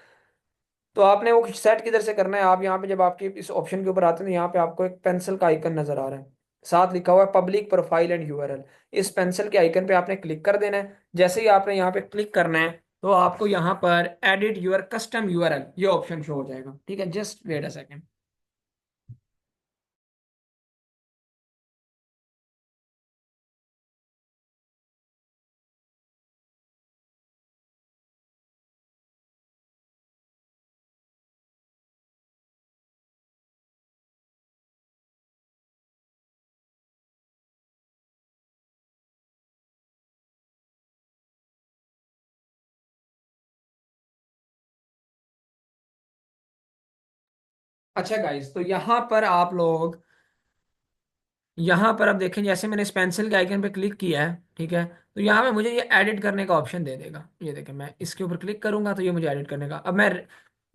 तो आपने वो सेट किधर से करना है, आप यहाँ पे जब आपके इस ऑप्शन के ऊपर आते हैं, तो यहाँ पे आपको एक पेंसिल का आइकन नजर आ रहा है, साथ लिखा हुआ है पब्लिक प्रोफाइल एंड यूआरएल। इस पेंसिल के आइकन पे आपने क्लिक कर देना है। जैसे ही आपने यहाँ पे क्लिक करना है, तो आपको यहाँ पर एडिट यूर कस्टम यूआरएल ये ऑप्शन शो हो जाएगा। ठीक है, जस्ट वेट अ सेकेंड। अच्छा गाइस, तो यहाँ पर आप लोग, यहाँ पर अब देखें, जैसे मैंने इस पेंसिल के आइकन पे क्लिक किया है, ठीक है, तो यहाँ पे मुझे ये एडिट करने का ऑप्शन दे देगा। ये देखें, मैं इसके ऊपर क्लिक करूंगा तो ये मुझे एडिट करने का, अब मैं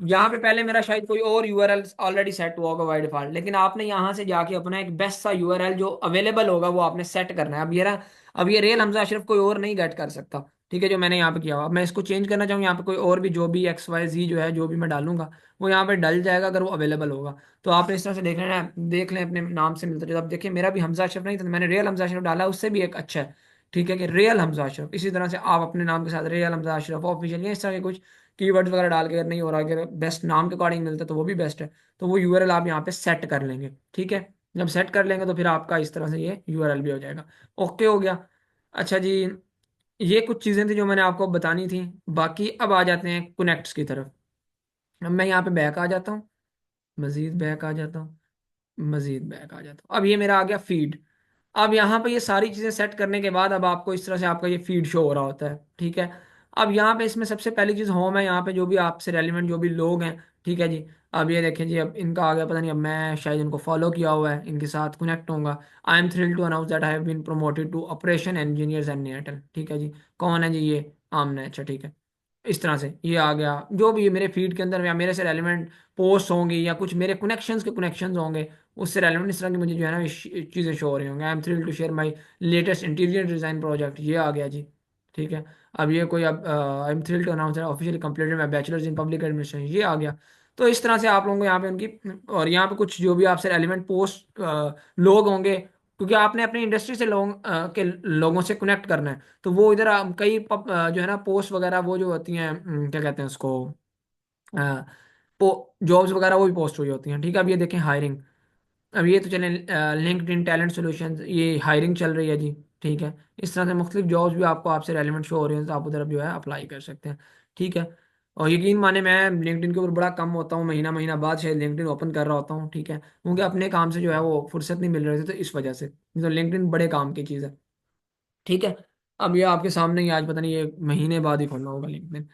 यहाँ पे, पहले मेरा शायद कोई और यूआरएल ऑलरेडी सेट हुआ होगा बाय डिफॉल्ट, लेकिन आपने यहाँ से जाके अपना एक बेस्ट सा यूआरएल जो अवेलेबल होगा वो आपने सेट करना है। अब ये रहा, अब ये रियल हमजा अशरफ कोई और नहीं गेट कर सकता। ठीक है, जो मैंने यहाँ पे किया हुआ, अब मैं इसको चेंज करना चाहूँ, यहाँ पे कोई और भी जो भी XYZ जो है, जो भी मैं डालूंगा वो यहाँ पे डल जाएगा अगर वो अवेलेबल होगा। तो आपने इस तरह से देख लेना है, देख लें अपने नाम से मिलता जुलता। अब देखिए, मेरा भी हमजा अशरफ नहीं था, तो मैंने रियल हमजा अशरफ डाला, उससे भी एक अच्छा है। ठीक है, कि रियल हमजा अशरफ, इसी तरह से आप अपने नाम के साथ रियल हमजा अशरफ ऑफिशियल या इस तरह के कुछ कीवर्ड्स वगैरह डाल के, अगर नहीं हो रहा, अगर बेस्ट नाम के अकॉर्डिंग मिलता है तो वो भी बेस्ट है। तो वो यूआरएल आप यहाँ पे सेट कर लेंगे। ठीक है, जब सेट कर लेंगे तो फिर आपका इस तरह से ये यूआरएल भी हो जाएगा। ओके हो गया। अच्छा जी, ये कुछ चीज़ें थी जो मैंने आपको बतानी थी। बाकी अब आ जाते हैं कनेक्ट्स की तरफ। अब मैं यहाँ पे बैक आ जाता हूँ, मजीद बैक आ जाता हूँ, मजीद बैक आ जाता हूँ। अब ये मेरा आ गया फीड। अब यहाँ पे ये सारी चीज़ें सेट करने के बाद अब आपको इस तरह से आपका ये फीड शो हो रहा होता है। ठीक है, अब यहाँ पे इसमें सबसे पहली चीज़ होम है, यहाँ पे जो भी आपसे रेलिवेंट जो भी लोग हैं। ठीक है जी, अब ये देखें जी, अब इनका आ गया, पता नहीं, अब मैं शायद इनको फॉलो किया हुआ है, इनके साथ कनेक्ट होऊंगा। I am thrilled to announce that I have been promoted to operation engineers and Airtel. ठीक है जी, कौन है जी, ये आमना है। अच्छा ठीक है, इस तरह से ये आ गया। जो भी मेरे फीड के अंदर या मेरे से रेलिवेंट पोस्ट होंगे या कुछ मेरे कनेक्शंस के कनेक्शंस होंगे, उससे रेलिवेंट इस तरह की मुझे जो है ना चीज़ें शो हो रही होंगी। I am thrill to share my latest interior design project, ये आ गया जी। ठीक है। अब ये कोई, अब I am thrill to announce officially completed my bachelor's in public administration, ये आ गया। तो इस तरह से आप लोगों को यहाँ पे उनकी, और यहाँ पे कुछ जो भी आपसे रेलिवेंट पोस्ट लोग होंगे, क्योंकि आपने अपनी इंडस्ट्री से के लोगों से कनेक्ट करना है, तो वो इधर कई जो है ना पोस्ट वगैरह वो जो होती हैं, क्या कहते हैं उसको, जॉब्स वगैरह वो भी पोस्ट हुई होती हैं। ठीक है। अब ये देखें हायरिंग, अब ये तो चले लिंक्ड इन टैलेंट सॉल्यूशंस, ये हायरिंग चल रही है जी। ठीक है। इस तरह से मुख्तलिफ जॉब्स भी आपको आपसे रेलिवेंट शो हो रही हैं, तो आप उधर जो है अप्लाई कर सकते हैं। ठीक है। और यकीन माने मैं लिंक्डइन के ऊपर बड़ा कम होता हूँ, महीना महीना बाद शायद लिंक्डइन ओपन कर रहा होता हूँ। ठीक है। क्योंकि अपने काम से जो है वो फुर्सत नहीं मिल रही थी, तो इस वजह से, तो लिंक्डइन बड़े काम की चीज़ है। ठीक है। अब ये आपके सामने ही आज पता नहीं ये महीने बाद ही खोलना होगा लिंक्डइन।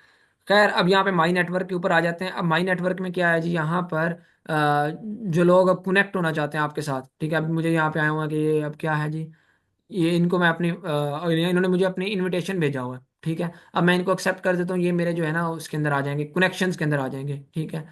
खैर, अब यहाँ पे माई नेटवर्क के ऊपर आ जाते हैं। अब माई नेटवर्क में क्या है जी, यहाँ पर जो लोग अब कनेक्ट होना चाहते हैं आपके साथ। ठीक है। अब मुझे यहाँ पे आया हुआ है कि ये अब क्या है जी, ये इनको मैं अपनी इन्होंने मुझे अपनी इनविटेशन भेजा हुआ है। ठीक है। अब मैं इनको एक्सेप्ट कर देता हूँ, ये मेरे जो है ना उसके अंदर आ जाएंगे, कनेक्शंस के अंदर आ जाएंगे। ठीक है।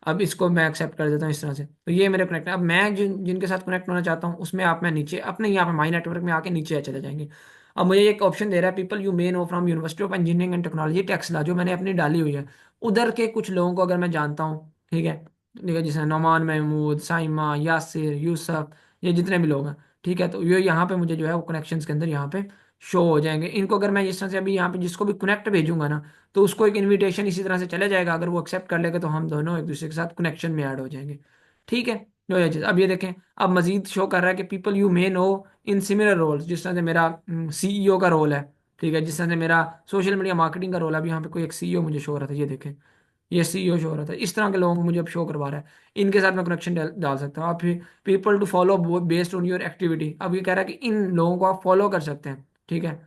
अब इसको मैं एक्सेप्ट कर देता हूँ इस तरह से, तो ये मेरे कनेक्ट। अब मैं जिनके साथ कनेक्ट होना चाहता हूँ उसमें आप, मैं नीचे अपने यहाँ पे माई नेटवर्क में आके नीचे चले जाएंगे। अब मुझे एक ऑप्शन दे रहा है, people you may know from university of engineering and technology Taxila, जो मैंने अपनी डाली हुई है। उधर के कुछ लोगों को अगर मैं जानता हूँ, ठीक है, ठीक है, जैसे नोमान महमूद, साइमा, यासिर, यूसुफ, ये जितने भी लोग हैं। ठीक है। तो ये यहाँ पे मुझे जो है वो कनेक्शंस के अंदर यहाँ पे शो हो जाएंगे। इनको अगर मैं इस तरह से अभी यहाँ पे जिसको भी कनेक्ट भेजूंगा ना, तो उसको एक इनविटेशन इसी तरह से चले जाएगा। अगर वो एक्सेप्ट कर लेगा तो हम दोनों एक दूसरे के साथ कनेक्शन में ऐड हो जाएंगे। ठीक है। जो ये चीज़, अब ये देखें, अब मजीद शो कर रहा है कि people you may know in similar roles, जिस तरह से मेरा सीईओ का रोल है। ठीक है। जिस तरह से मेरा सोशल मीडिया मार्केटिंग का रोल है, अभी यहाँ पे कोई एक सीईओ मुझे शो हो रहा था, ये देखें, ये सीईओ शो हो रहा था। इस तरह के लोगों को मुझे अब शो करवा रहा है, इनके साथ मैं कनेक्शन डाल सकता हूँ। आप फिर people to follow based on your activity, अब ये कह रहा है कि इन लोगों को आप फॉलो कर सकते हैं। ठीक है।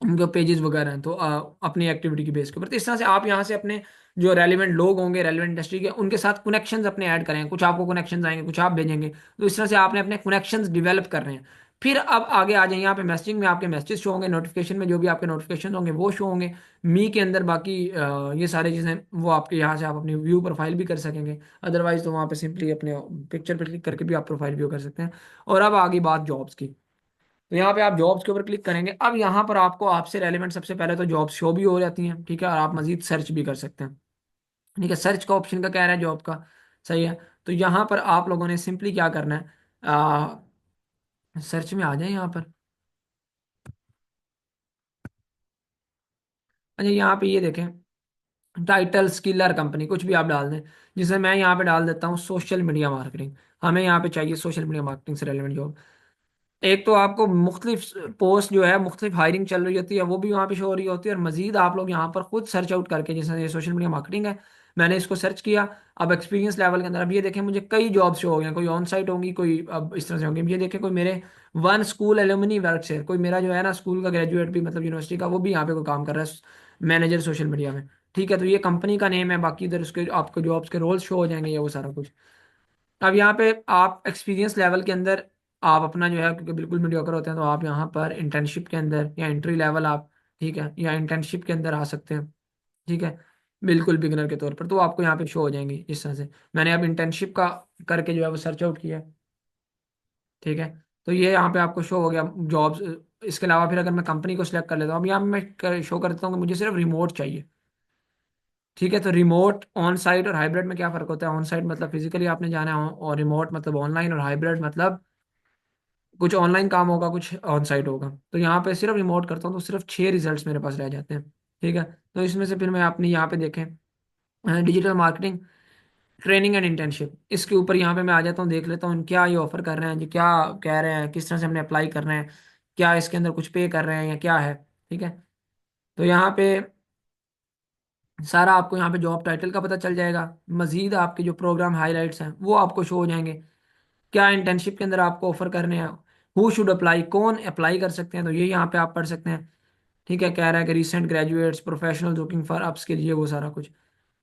उनके पेजेस वगैरह हैं, तो अपनी एक्टिविटी की बेस के ऊपर, तो इस तरह से आप यहाँ से अपने जो रेलिवेंट लोग होंगे रेलिवेंट इंडस्ट्री के, उनके साथ कनेक्शंस अपने ऐड करेंगे। कुछ आपको कनेक्शंस आएंगे, कुछ आप भेजेंगे, तो इस तरह से आपने अपने कनेक्शंस डेवलप कर रहे हैं। फिर अब आगे आ जाए, यहाँ पे मैसेजिंग में आपके मैसेज शो होंगे, नोटिफिकेशन में जो भी आपके नोटिफिकेशन होंगे वो शो होंगे। मी के अंदर बाकी ये सारी चीज़ें वो आपके यहाँ से आप अपनी व्यू प्रोफाइल भी कर सकेंगे। अदरवाइज तो वहाँ पे सिंपली अपने पिक्चर पर क्लिक करके भी आप प्रोफाइल व्यू कर सकते हैं। और अब आगे बात जॉब्स की, तो यहाँ पे आप जॉब्स के ऊपर क्लिक करेंगे। अब यहाँ पर आपको आपसे रेलेवेंट सबसे पहले तो जॉब्स शो भी हो जाती हैं। ठीक है। और आप मजीद सर्च भी कर सकते हैं। ठीक है। सर्च का ऑप्शन का कह रहा है जॉब का, सही है। तो यहाँ पर आप लोगों ने सिंपली क्या करना है, सर्च में आ जाए यहाँ पर। अच्छा, यहाँ पे ये देखें, टाइटल स्किल और कंपनी कुछ भी आप डाल दें। जिसे मैं यहाँ पे डाल देता हूँ सोशल मीडिया मार्केटिंग। हमें यहाँ पे चाहिए सोशल मीडिया मार्केटिंग से रेलिवेंट जॉब। एक तो आपको मुख्तलिफ पोस्ट जो है, मुख्तलिफ हायरिंग चल रही होती है, वो भी वहाँ पे शो हो रही होती है। और मजीद आप लोग यहाँ पर खुद सर्च आउट करके, जैसे ये सोशल मीडिया मार्केटिंग है, मैंने इसको सर्च किया। अब एक्सपीरियंस लेवल के अंदर अब ये देखें मुझे कई जॉब शो हो गई हैं, कोई ऑन साइट होंगी, कोई अब इस तरह से होंगी। ये देखें, कोई मेरे वन स्कूल एलुमनी वर्क से, कोई मेरा जो है ना स्कूल का ग्रेजुएट भी, मतलब यूनिवर्सिटी का, वो भी यहाँ पे कोई काम कर रहा है मैनेजर सोशल मीडिया में। ठीक है। तो ये कंपनी का नेम है, बाकी इधर उसके आपको जॉब्स के रोल्स शो हो जाएंगे, ये वो सारा कुछ। अब यहाँ पे आप एक्सपीरियंस लेवल के अंदर आप अपना जो है, क्योंकि बिल्कुल मीडियोकर होते हैं, तो आप यहाँ पर इंटर्नशिप के अंदर या एंट्री लेवल आप, ठीक है, या इंटर्नशिप के अंदर आ सकते हैं। ठीक है। बिल्कुल बिगिनर के तौर पर तो आपको यहाँ पे शो हो जाएंगी इस तरह से। मैंने अब इंटर्नशिप का करके जो है वो सर्च आउट किया है। ठीक है। तो ये यहाँ पे आपको शो हो गया जॉब्स। इसके अलावा फिर अगर मैं कंपनी को सिलेक्ट कर लेता हूँ, अब यहाँ पे मैं शो कर देता हूँ कि मुझे सिर्फ रिमोट चाहिए। ठीक है। तो रिमोट, ऑन साइट और हाइब्रिड में क्या फ़र्क होता है? ऑन साइट मतलब फिजिकली आपने जाना है, और रिमोट मतलब ऑनलाइन, और हाइब्रिड मतलब कुछ ऑनलाइन काम होगा, कुछ ऑन साइट होगा। तो यहाँ पे सिर्फ रिमोट करता हूँ तो सिर्फ 6 रिजल्ट्स मेरे पास रह जाते हैं। ठीक है। तो इसमें से फिर मैं अपनी यहाँ पे देखें, digital marketing training and internship, इसके ऊपर यहाँ पे मैं आ जाता हूँ, देख लेता हूँ क्या ये ऑफर कर रहे हैं जी, क्या कह रहे हैं, किस तरह से हमने अप्लाई करना है, क्या इसके अंदर कुछ पे कर रहे हैं या क्या है। ठीक है। तो यहाँ पे सारा आपको यहाँ पे जॉब टाइटल का पता चल जाएगा। मजीद आपके जो प्रोग्राम हाईलाइट्स हैं वो आपको शो हो जाएंगे। क्या इंटर्नशिप के अंदर आपको ऑफर करने हैं, हु शुड अप्लाई, कौन अप्लाई कर सकते हैं, तो ये यहाँ पे आप पढ़ सकते हैं। ठीक है। कह रहा है कि recent graduates professional looking for ups के लिए वो सारा कुछ।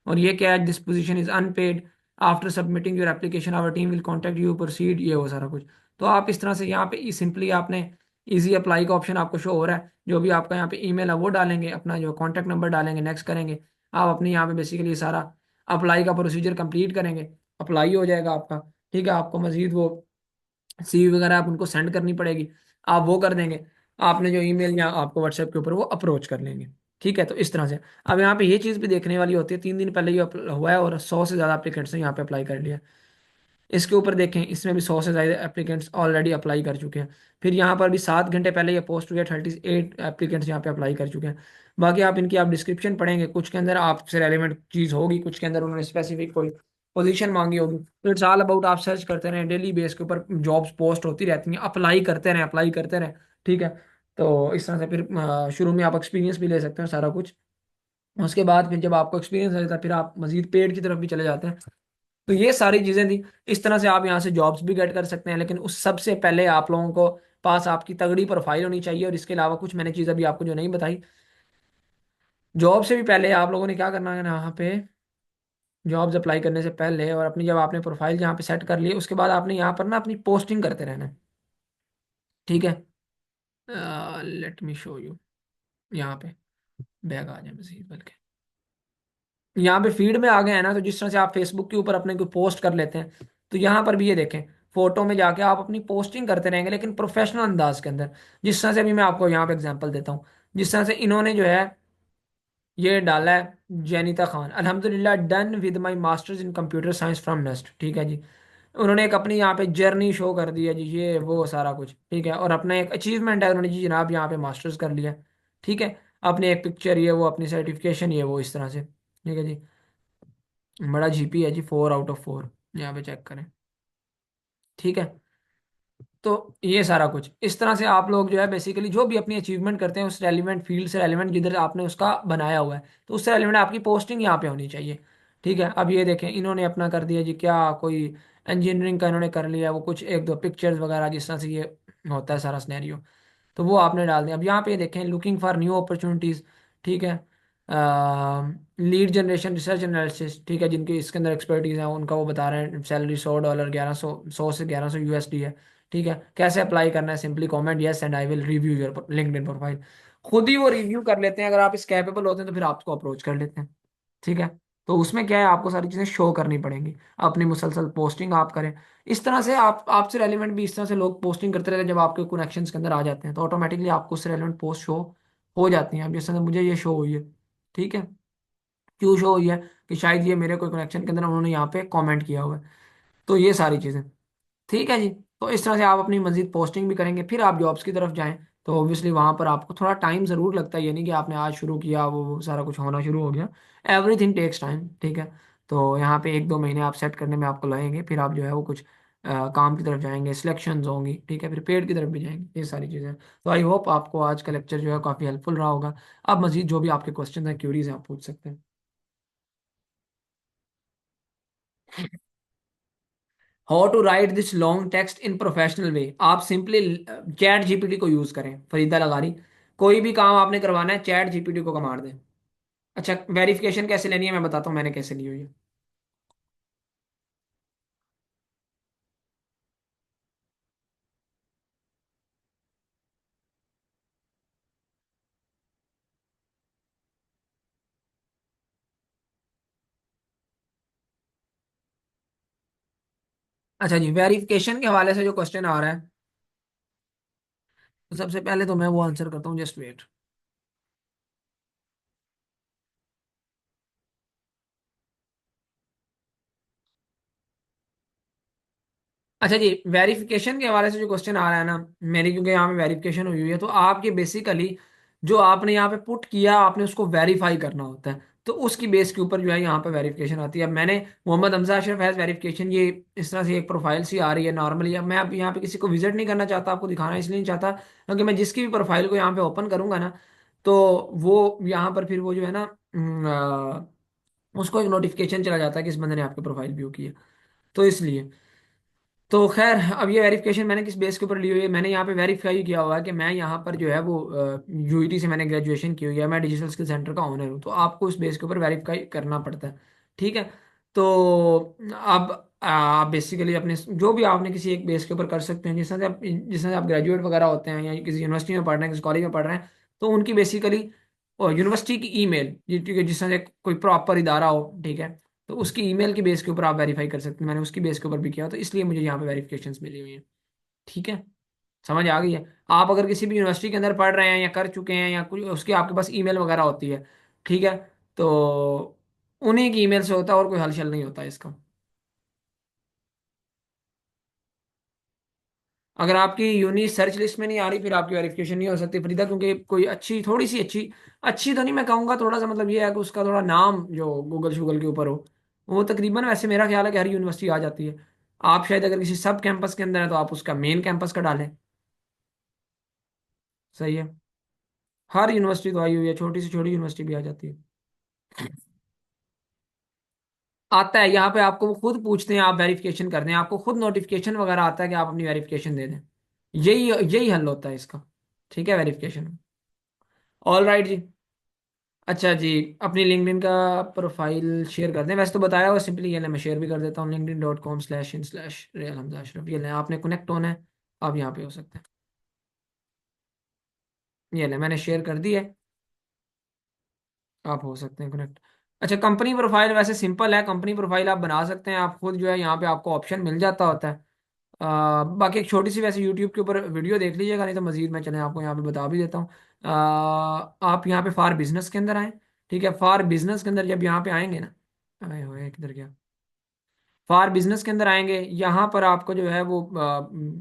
और ये क्या है, this position is unpaid, after submitting your application our team will contact you proceed, ये वो सारा कुछ। तो आप इस तरह से यहाँ पे सिंपली आपने इजी अप्लाई का ऑप्शन आपको शो हो रहा है। जो भी आपका यहाँ पे ईमेल है वो डालेंगे, अपना जो कॉन्टैक्ट नंबर डालेंगे, नेक्स्ट करेंगे, आप अपने यहाँ पे बेसिकली सारा अप्लाई का प्रोसीजर कंप्लीट करेंगे, अप्लाई हो जाएगा आपका। ठीक है, आपको मजीद वो सीवी वगैरह आप उनको सेंड करनी पड़ेगी, आप वो कर देंगे। आपने जो ईमेल या आपको व्हाट्सएप के ऊपर वो अप्रोच कर लेंगे। ठीक है, तो इस तरह से। अब यहाँ पे ये चीज़ भी देखने वाली होती है, 3 दिन पहले ये हुआ है और 100 से ज़्यादा एप्लीकेंट्स ने यहाँ पे अप्लाई कर लिया। इसके ऊपर देखें, इसमें भी 100 से ज़्यादा एप्लीकेंट्स ऑलरेडी अप्लाई कर चुके हैं। फिर यहाँ पर भी 7 घंटे पहले ये पोस्ट हुई है, 38 एप्लीकेंट्स यहाँ पे अप्लाई कर चुके हैं। बाकी आप इनकी आप डिस्क्रिप्शन पढ़ेंगे, कुछ के अंदर आपसे रेलिवेंट चीज़ होगी, कुछ के अंदर उन्होंने स्पेसिफिक कोई पोजीशन मांगी होगी। तो इट्स ऑल अबाउट, आप सर्च करते रहें, डेली बेस के ऊपर जॉब्स पोस्ट होती रहती हैं, अप्लाई करते रहें, अप्लाई करते रहें। ठीक है, तो इस तरह से फिर शुरू में आप एक्सपीरियंस भी ले सकते हैं सारा कुछ। उसके बाद फिर जब आपको एक्सपीरियंस आ जाता है, फिर आप मजीद पेड की तरफ भी चले जाते हैं। तो ये सारी चीजें थी। इस तरह से आप यहाँ से जॉब्स भी गेट कर सकते हैं, लेकिन उस सबसे पहले आप लोगों को पास आपकी तगड़ी प्रोफाइल होनी चाहिए। और इसके अलावा कुछ मैंने चीज़ अभी आपको जो नहीं बताई, जॉब से भी पहले आप लोगों ने क्या करना है ना, यहाँ पे जॉब्स अप्लाई करने से पहले और अपनी जब आपने प्रोफाइल यहाँ पे सेट कर ली, उसके बाद आपने यहाँ पर ना अपनी पोस्टिंग करते रहना है। ठीक है, लेट मी शो यू। यहाँ पे बैग आ जाए मजीद, बल्कि यहाँ पे फीड में आ गए हैं ना, तो जिस तरह से आप फेसबुक के ऊपर अपने कोई पोस्ट कर लेते हैं, तो यहाँ पर भी ये देखें, फोटो में जाके आप अपनी पोस्टिंग करते रहेंगे, लेकिन प्रोफेशनल अंदाज के अंदर। जिस तरह से अभी मैं आपको यहाँ पे एग्जांपल देता हूँ, जिस तरह से इन्होंने जो है ये डाला है, जैनिता खान, अल्हम्दुलिल्लाह done with my masters in computer science from nest. ठीक है जी, उन्होंने एक अपनी यहाँ पे जर्नी शो कर दी है जी, ये वो सारा कुछ। ठीक है, और अपना एक अचीवमेंट है, उन्होंने जी जनाब यहाँ पे मास्टर्स कर लिया। ठीक है, अपनी एक पिक्चर ये वो, अपनी सर्टिफिकेशन ये वो, इस तरह से। ठीक है जी, बड़ा जीपी है जी, 4/4, यहाँ पे चेक करें। ठीक है, तो ये सारा कुछ इस तरह से आप लोग जो है बेसिकली जो भी अपनी अचीवमेंट करते हैं उस रेलिवेंट फील्ड से रेलिवेंट, जिधर आपने उसका बनाया हुआ है, तो उससे रेलिवेंट आपकी पोस्टिंग यहाँ पे होनी चाहिए। ठीक है, अब ये देखें, इन्होंने अपना कर दिया जी, क्या कोई इंजीनियरिंग का इन्होंने कर लिया, वो कुछ एक दो पिक्चर्स वगैरह, जिस तरह से ये होता है सारा सिनेरियो, तो वो आपने डाल दिया। अब यहाँ पे देखें, लुकिंग फॉर न्यू अपॉर्चुनिटीज। ठीक है, लीड जनरेशन रिसर्च एनालिसिस। ठीक है, जिनकी इसके अंदर एक्सपर्टीज है उनका वो बता रहे हैं, सैलरी $100, 100 से 1100 USD है। ठीक है, कैसे अप्लाई करना है, simply comment yes and I will review your LinkedIn profile. खुद ही वो रिव्यू कर लेते हैं, अगर आप इस कैपेबल होते हैं तो फिर आपको अप्रोच कर लेते हैं। ठीक है, तो उसमें क्या है, आपको सारी चीज़ें शो करनी पड़ेंगी, अपनी मुसलसल पोस्टिंग आप करें। इस तरह से आप आपसे रेलिवेंट भी इस तरह से लोग पोस्टिंग करते रहते हैं, जब आपके कनेक्शंस के अंदर आ जाते हैं तो ऑटोमेटिकली आपको उससे रेलिवेंट पोस्ट शो हो जाती हैं। अब जिस तरह से मुझे ये शो हुई है। ठीक है, क्यों शो हुई है, कि शायद ये मेरे कोई कनेक्शन के अंदर उन्होंने यहाँ पे कमेंट किया हुआ है। तो ये सारी चीज़ें। ठीक है जी, तो इस तरह से आप अपनी मजीद पोस्टिंग भी करेंगे, फिर आप जॉब्स की तरफ जाएं। तो ऑब्वियसली वहां पर आपको थोड़ा टाइम ज़रूर लगता है, ये नहीं कि आपने आज शुरू किया वो सारा कुछ होना शुरू हो गया। Everything takes time. ठीक है, तो यहाँ पे 1-2 महीने आप सेट करने में आपको लगेंगे, फिर आप जो है वो कुछ काम की तरफ जाएंगे, सिलेक्शंस होंगी। ठीक है, फिर पेड की तरफ भी जाएंगे, ये सारी चीज़ें। तो आई होप आपको आज का लेक्चर जो है काफ़ी हेल्पफुल रहा होगा। अब मजीद जो भी आपके क्वेश्चन हैं, क्यूरीज हैं, आप पूछ सकते हैं। How to write this long text in professional way, आप सिंपली चैट जीपीटी को यूज करें, फरीदा लगारी। कोई भी काम आपने करवाना है, चैट जीपीटी को कमांड दें। अच्छा, वेरिफिकेशन कैसे लेनी है मैं बताता हूँ, मैंने कैसे ली हुई है। अच्छा जी, वेरिफिकेशन के हवाले से जो क्वेश्चन आ रहा है, तो सबसे पहले तो मैं वो आंसर करता हूँ, जस्ट वेट। अच्छा जी, वेरिफिकेशन के हवाले से जो क्वेश्चन आ रहा है ना, मेरी क्योंकि यहाँ पे वेरिफिकेशन हुई हुई है, तो आपके बेसिकली जो आपने यहाँ पे पुट किया, आपने उसको वेरीफाई करना होता है। तो उसकी बेस के ऊपर जो है यहाँ पे वेरिफिकेशन आती है। अब मैंने मोहम्मद हमजा अशरफ हैज़ वेरिफिकेशन, ये इस तरह से एक प्रोफाइल सी आ रही है नॉर्मली। अब मैं अब यहाँ पे किसी को विजिट नहीं करना चाहता, आपको दिखाना इसलिए नहीं चाहता, क्योंकि मैं जिसकी भी प्रोफाइल को यहाँ पे ओपन करूंगा ना, तो वो यहाँ पर फिर वो जो है ना, उसको एक नोटिफिकेशन चला जाता है कि इस बंदे ने आपकी प्रोफाइल व्यू की है। तो इसलिए, तो खैर, अब ये वेरिफिकेशन मैंने किस बेस के ऊपर ली हुई है, मैंने यहाँ पे वेरीफाई किया हुआ है कि मैं यहाँ पर जो है वो यूईटी से मैंने ग्रेजुएशन की हुई है, मैं डिजिटल स्किल सेंटर का ओनर हूँ, तो आपको इस बेस के ऊपर वेरीफाई करना पड़ता है। ठीक है, तो अब आप बेसिकली अपने जो भी आपने किसी एक बेस के ऊपर कर सकते हैं, जिस तरह से आप ग्रेजुएट वगैरह होते हैं या किसी यूनिवर्सिटी में पढ़ रहे हैं, किसी कॉलेज में पढ़ रहे हैं, तो उनकी बेसिकली यूनिवर्सिटी की ईमेल, जिस तरह से कोई प्रॉपर इदारा हो, ठीक है, तो उसकी ईमेल की बेस के ऊपर आप वेरीफाई कर सकते हैं। मैंने उसकी बेस के ऊपर भी किया, तो इसलिए मुझे यहाँ पे वेरिफिकेशंस मिली हुई हैं। ठीक है, समझ आ गई है। आप अगर किसी भी यूनिवर्सिटी के अंदर पढ़ रहे हैं या कर चुके हैं या कुछ, उसके आपके पास ईमेल वगैरह होती है, ठीक है, तो उन्हीं की ईमेल से होता है, और कोई हलचल नहीं होता इसका। अगर आपकी यूनी सर्च लिस्ट में नहीं आ रही, फिर आपकी वेरिफिकेशन नहीं हो सकती फरीदा, क्योंकि कोई अच्छी, थोड़ी सी अच्छी, अच्छी तो नहीं मैं कहूँगा, थोड़ा सा मतलब ये है कि उसका थोड़ा नाम जो गूगल शूगल के ऊपर हो, वो तकरीबन वैसे मेरा ख्याल है कि हर यूनिवर्सिटी आ जाती है। आप शायद अगर किसी सब कैंपस के अंदर है तो आप उसका मेन कैंपस का डालें। सही है। हर यूनिवर्सिटी तो आई हुई है, छोटी से छोटी यूनिवर्सिटी भी आ जाती है। आता है यहाँ पे, आपको वो खुद पूछते हैं, आप वेरिफिकेशन कर दें, आपको खुद नोटिफिकेशन वगैरह आता है कि आप अपनी वेरिफिकेशन दे दें। यही यही हल होता है इसका। ठीक है, वेरिफिकेशन। ऑल राइट जी। अच्छा जी, अपनी लिंक्डइन का प्रोफाइल शेयर कर दें। वैसे तो बताया हुआ सिंपली, ये ले मैं शेयर भी कर देता हूँ, linkedin.com/in/real हमजा अशरफ। ये ले, आपने कनेक्ट होना है, आप यहाँ पे हो सकते हैं। ये ले, मैंने शेयर कर दी है, आप हो सकते हैं कनेक्ट। अच्छा, कंपनी प्रोफाइल वैसे सिंपल है, कंपनी प्रोफाइल आप बना सकते हैं आप खुद, जो है यहाँ पे आपको ऑप्शन मिल जाता होता है। बाकी एक छोटी सी वैसे यूट्यूब के ऊपर वीडियो देख लीजिएगा, नहीं तो मजीद मैं चले आपको यहाँ पे बता भी देता हूँ। आप यहाँ पे फॉर बिजनेस के अंदर आए। ठीक है, फॉर बिजनेस के अंदर जब यहाँ पे आएंगे ना, आए हुए किधर गया, फॉर बिजनेस के अंदर आएंगे, यहाँ पर आपको जो है वो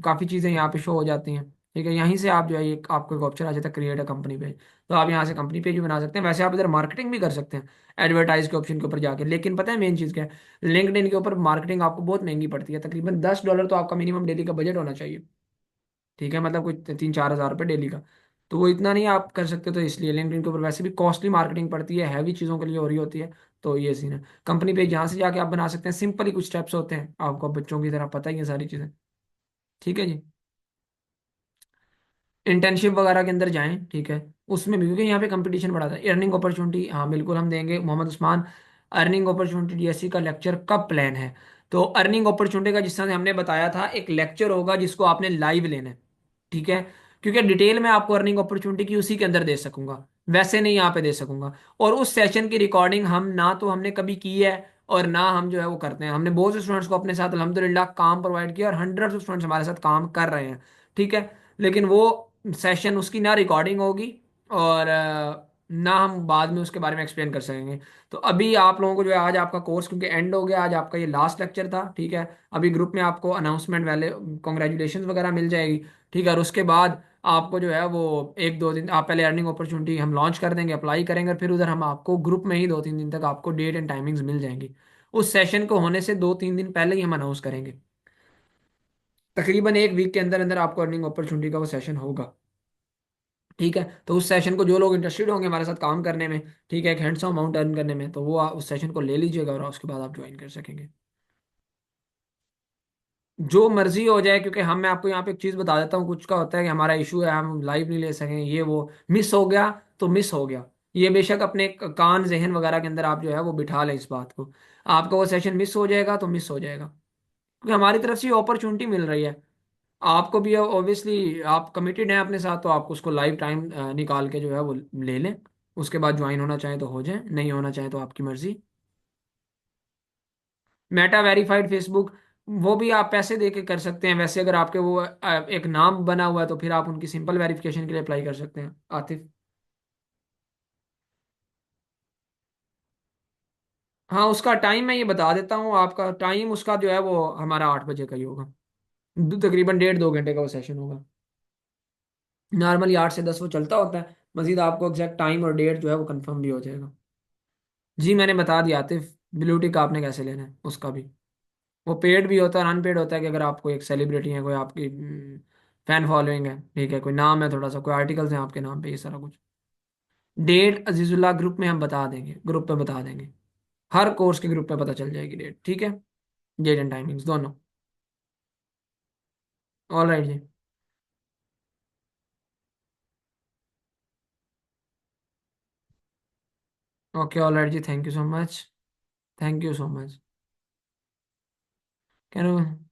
काफ़ी चीज़ें यहाँ पे शो हो जाती हैं। ठीक है, यहीं से आप जो है एक आपको एक ऑप्शन आ जाता है क्रिएट अ कंपनी पेज। तो आप यहाँ से कंपनी पेज भी बना सकते हैं। वैसे आप इधर मार्केटिंग भी कर सकते हैं एडवर्टाइज के ऑप्शन के ऊपर जाके, लेकिन पता है मेन चीज़ क्या है, लिंक्डइन के ऊपर मार्केटिंग आपको बहुत महंगी पड़ती है, तकरीबन $10 तो आपका मिनिमम डेली का बजट होना चाहिए। ठीक है, मतलब कुछ 3-4 हज़ार रुपये डेली का, तो वो इतना नहीं आप कर सकते, तो इसलिए लिंक्डइन के ऊपर वैसे भी कॉस्टली मार्केटिंग पड़ती है, हैवी चीज़ों के लिए हो रही होती है। तो ये सीन है। कंपनी पेज यहाँ से जाके आप बना सकते हैं, सिंपल ही कुछ स्टेप्स होते हैं, आपको बच्चों की तरह पता ही है सारी चीज़ें। ठीक है जी। इंटर्नशिप वगैरह के अंदर जाएं, ठीक है, उसमें भी, क्योंकि यहाँ पे कंपटीशन बढ़ा था। अर्निंग अपॉर्चुनिटी, हाँ बिल्कुल हम देंगे Mohammad Usman. Earning opportunity DSC का लेक्चर कब प्लान है? तो अर्निंग अपॉर्चुनिटी का, जिस तरह से हमने बताया था, एक लेक्चर होगा जिसको आपने लाइव लेना है। ठीक है, क्योंकि डिटेल में आपको अर्निंग अपॉर्चुनिटी की उसी के अंदर दे सकूंगा, वैसे नहीं यहाँ पे दे सकूंगा। और उस सेशन की रिकॉर्डिंग हम ना तो हमने कभी की है, और ना हम जो है वो करते हैं। हमने बहुत से स्टूडेंट्स को अपने साथ अल्हम्दुलिल्लाह काम प्रोवाइड किया, और हंड्रेड ऑफ स्टूडेंट्स हमारे साथ काम कर रहे हैं। ठीक है, लेकिन वो सेशन, उसकी ना रिकॉर्डिंग होगी, और ना हम बाद में उसके बारे में एक्सप्लेन कर सकेंगे। तो अभी आप लोगों को जो है, आज आपका कोर्स क्योंकि एंड हो गया, आज आपका ये लास्ट लेक्चर था। ठीक है, अभी ग्रुप में आपको अनाउंसमेंट वाले कॉन्ग्रेचुलेशन वगैरह मिल जाएगी। ठीक है, और उसके बाद आपको जो है वो 1-2 दिन, आप पहले अर्निंग अपॉर्चुनिटी हम लॉन्च कर देंगे, अप्लाई करेंगे, और फिर उधर हम आपको ग्रुप में ही 2-3 दिन तक आपको डेट एंड टाइमिंग्स मिल जाएंगी। उस सेशन को होने से 2-3 दिन पहले ही हम अनाउंस करेंगे। तकरीबन एक वीक के अंदर अंदर आपको अर्निंग अपॉर्चुनिटी का वो सेशन होगा। ठीक है, तो उस सेशन को जो लोग इंटरेस्टेड होंगे हमारे साथ काम करने में, ठीक है, एक हैंडसम अमाउंट अर्न करने में, तो वो उस सेशन को ले लीजिएगा, और उसके बाद आप ज्वाइन कर सकेंगे। जो मर्जी हो जाए, क्योंकि हम, मैं आपको यहाँ पे एक चीज़ बता देता हूँ, कुछ का होता है कि हमारा इशू है, हम लाइव नहीं ले सकें, ये वो मिस हो गया तो मिस हो गया। ये बेशक अपने कान जहन वगैरह के अंदर आप जो है वो बिठा लें इस बात को। आपका वो सेशन मिस हो जाएगा तो मिस हो जाएगा, क्योंकि हमारी तरफ से अपॉर्चुनिटी मिल रही है। आपको भी ऑब्वियसली, आप कमिटेड हैं अपने साथ, तो आप उसको लाइव टाइम निकाल के जो है वो ले लें। उसके बाद ज्वाइन होना चाहे तो हो जाए, नहीं होना चाहे तो आपकी मर्जी। मेटा वेरीफाइड फेसबुक, वो भी आप पैसे दे के कर सकते हैं। वैसे अगर आपके वो एक नाम बना हुआ है, तो फिर आप उनकी सिंपल वेरिफिकेशन के लिए अप्लाई कर सकते हैं, आतिफ। हाँ, उसका टाइम मैं ये बता देता हूँ, आपका टाइम उसका जो है वो हमारा 8 बजे का ही होगा। तकरीबन 1.5-2 घंटे का वो सेशन होगा। नॉर्मली 8 से 10 वो चलता होता है। मजीद आपको एग्जैक्ट टाइम और डेट जो है वो कंफर्म भी हो जाएगा। जी मैंने बता दिया आतिफ, ब्लू टिक आपने कैसे लेना है उसका भी। वो पेड भी होता है और अनपेड होता है, कि अगर आप कोई एक सेलिब्रिटी है, कोई आपकी फैन फॉलोइंग है, ठीक है, कोई नाम है, थोड़ा सा कोई आर्टिकल्स हैं आपके नाम पे, ये सारा कुछ। डेट अजीजुल्लाह ग्रुप में हम बता देंगे, ग्रुप पे बता देंगे, हर कोर्स के ग्रुप पे पता चल जाएगी डेट। ठीक है, डेट एंड टाइमिंग्स दोनों। ऑल राइट जी। ओके, ऑल राइट जी, thank you so much. Thank you so much. कैन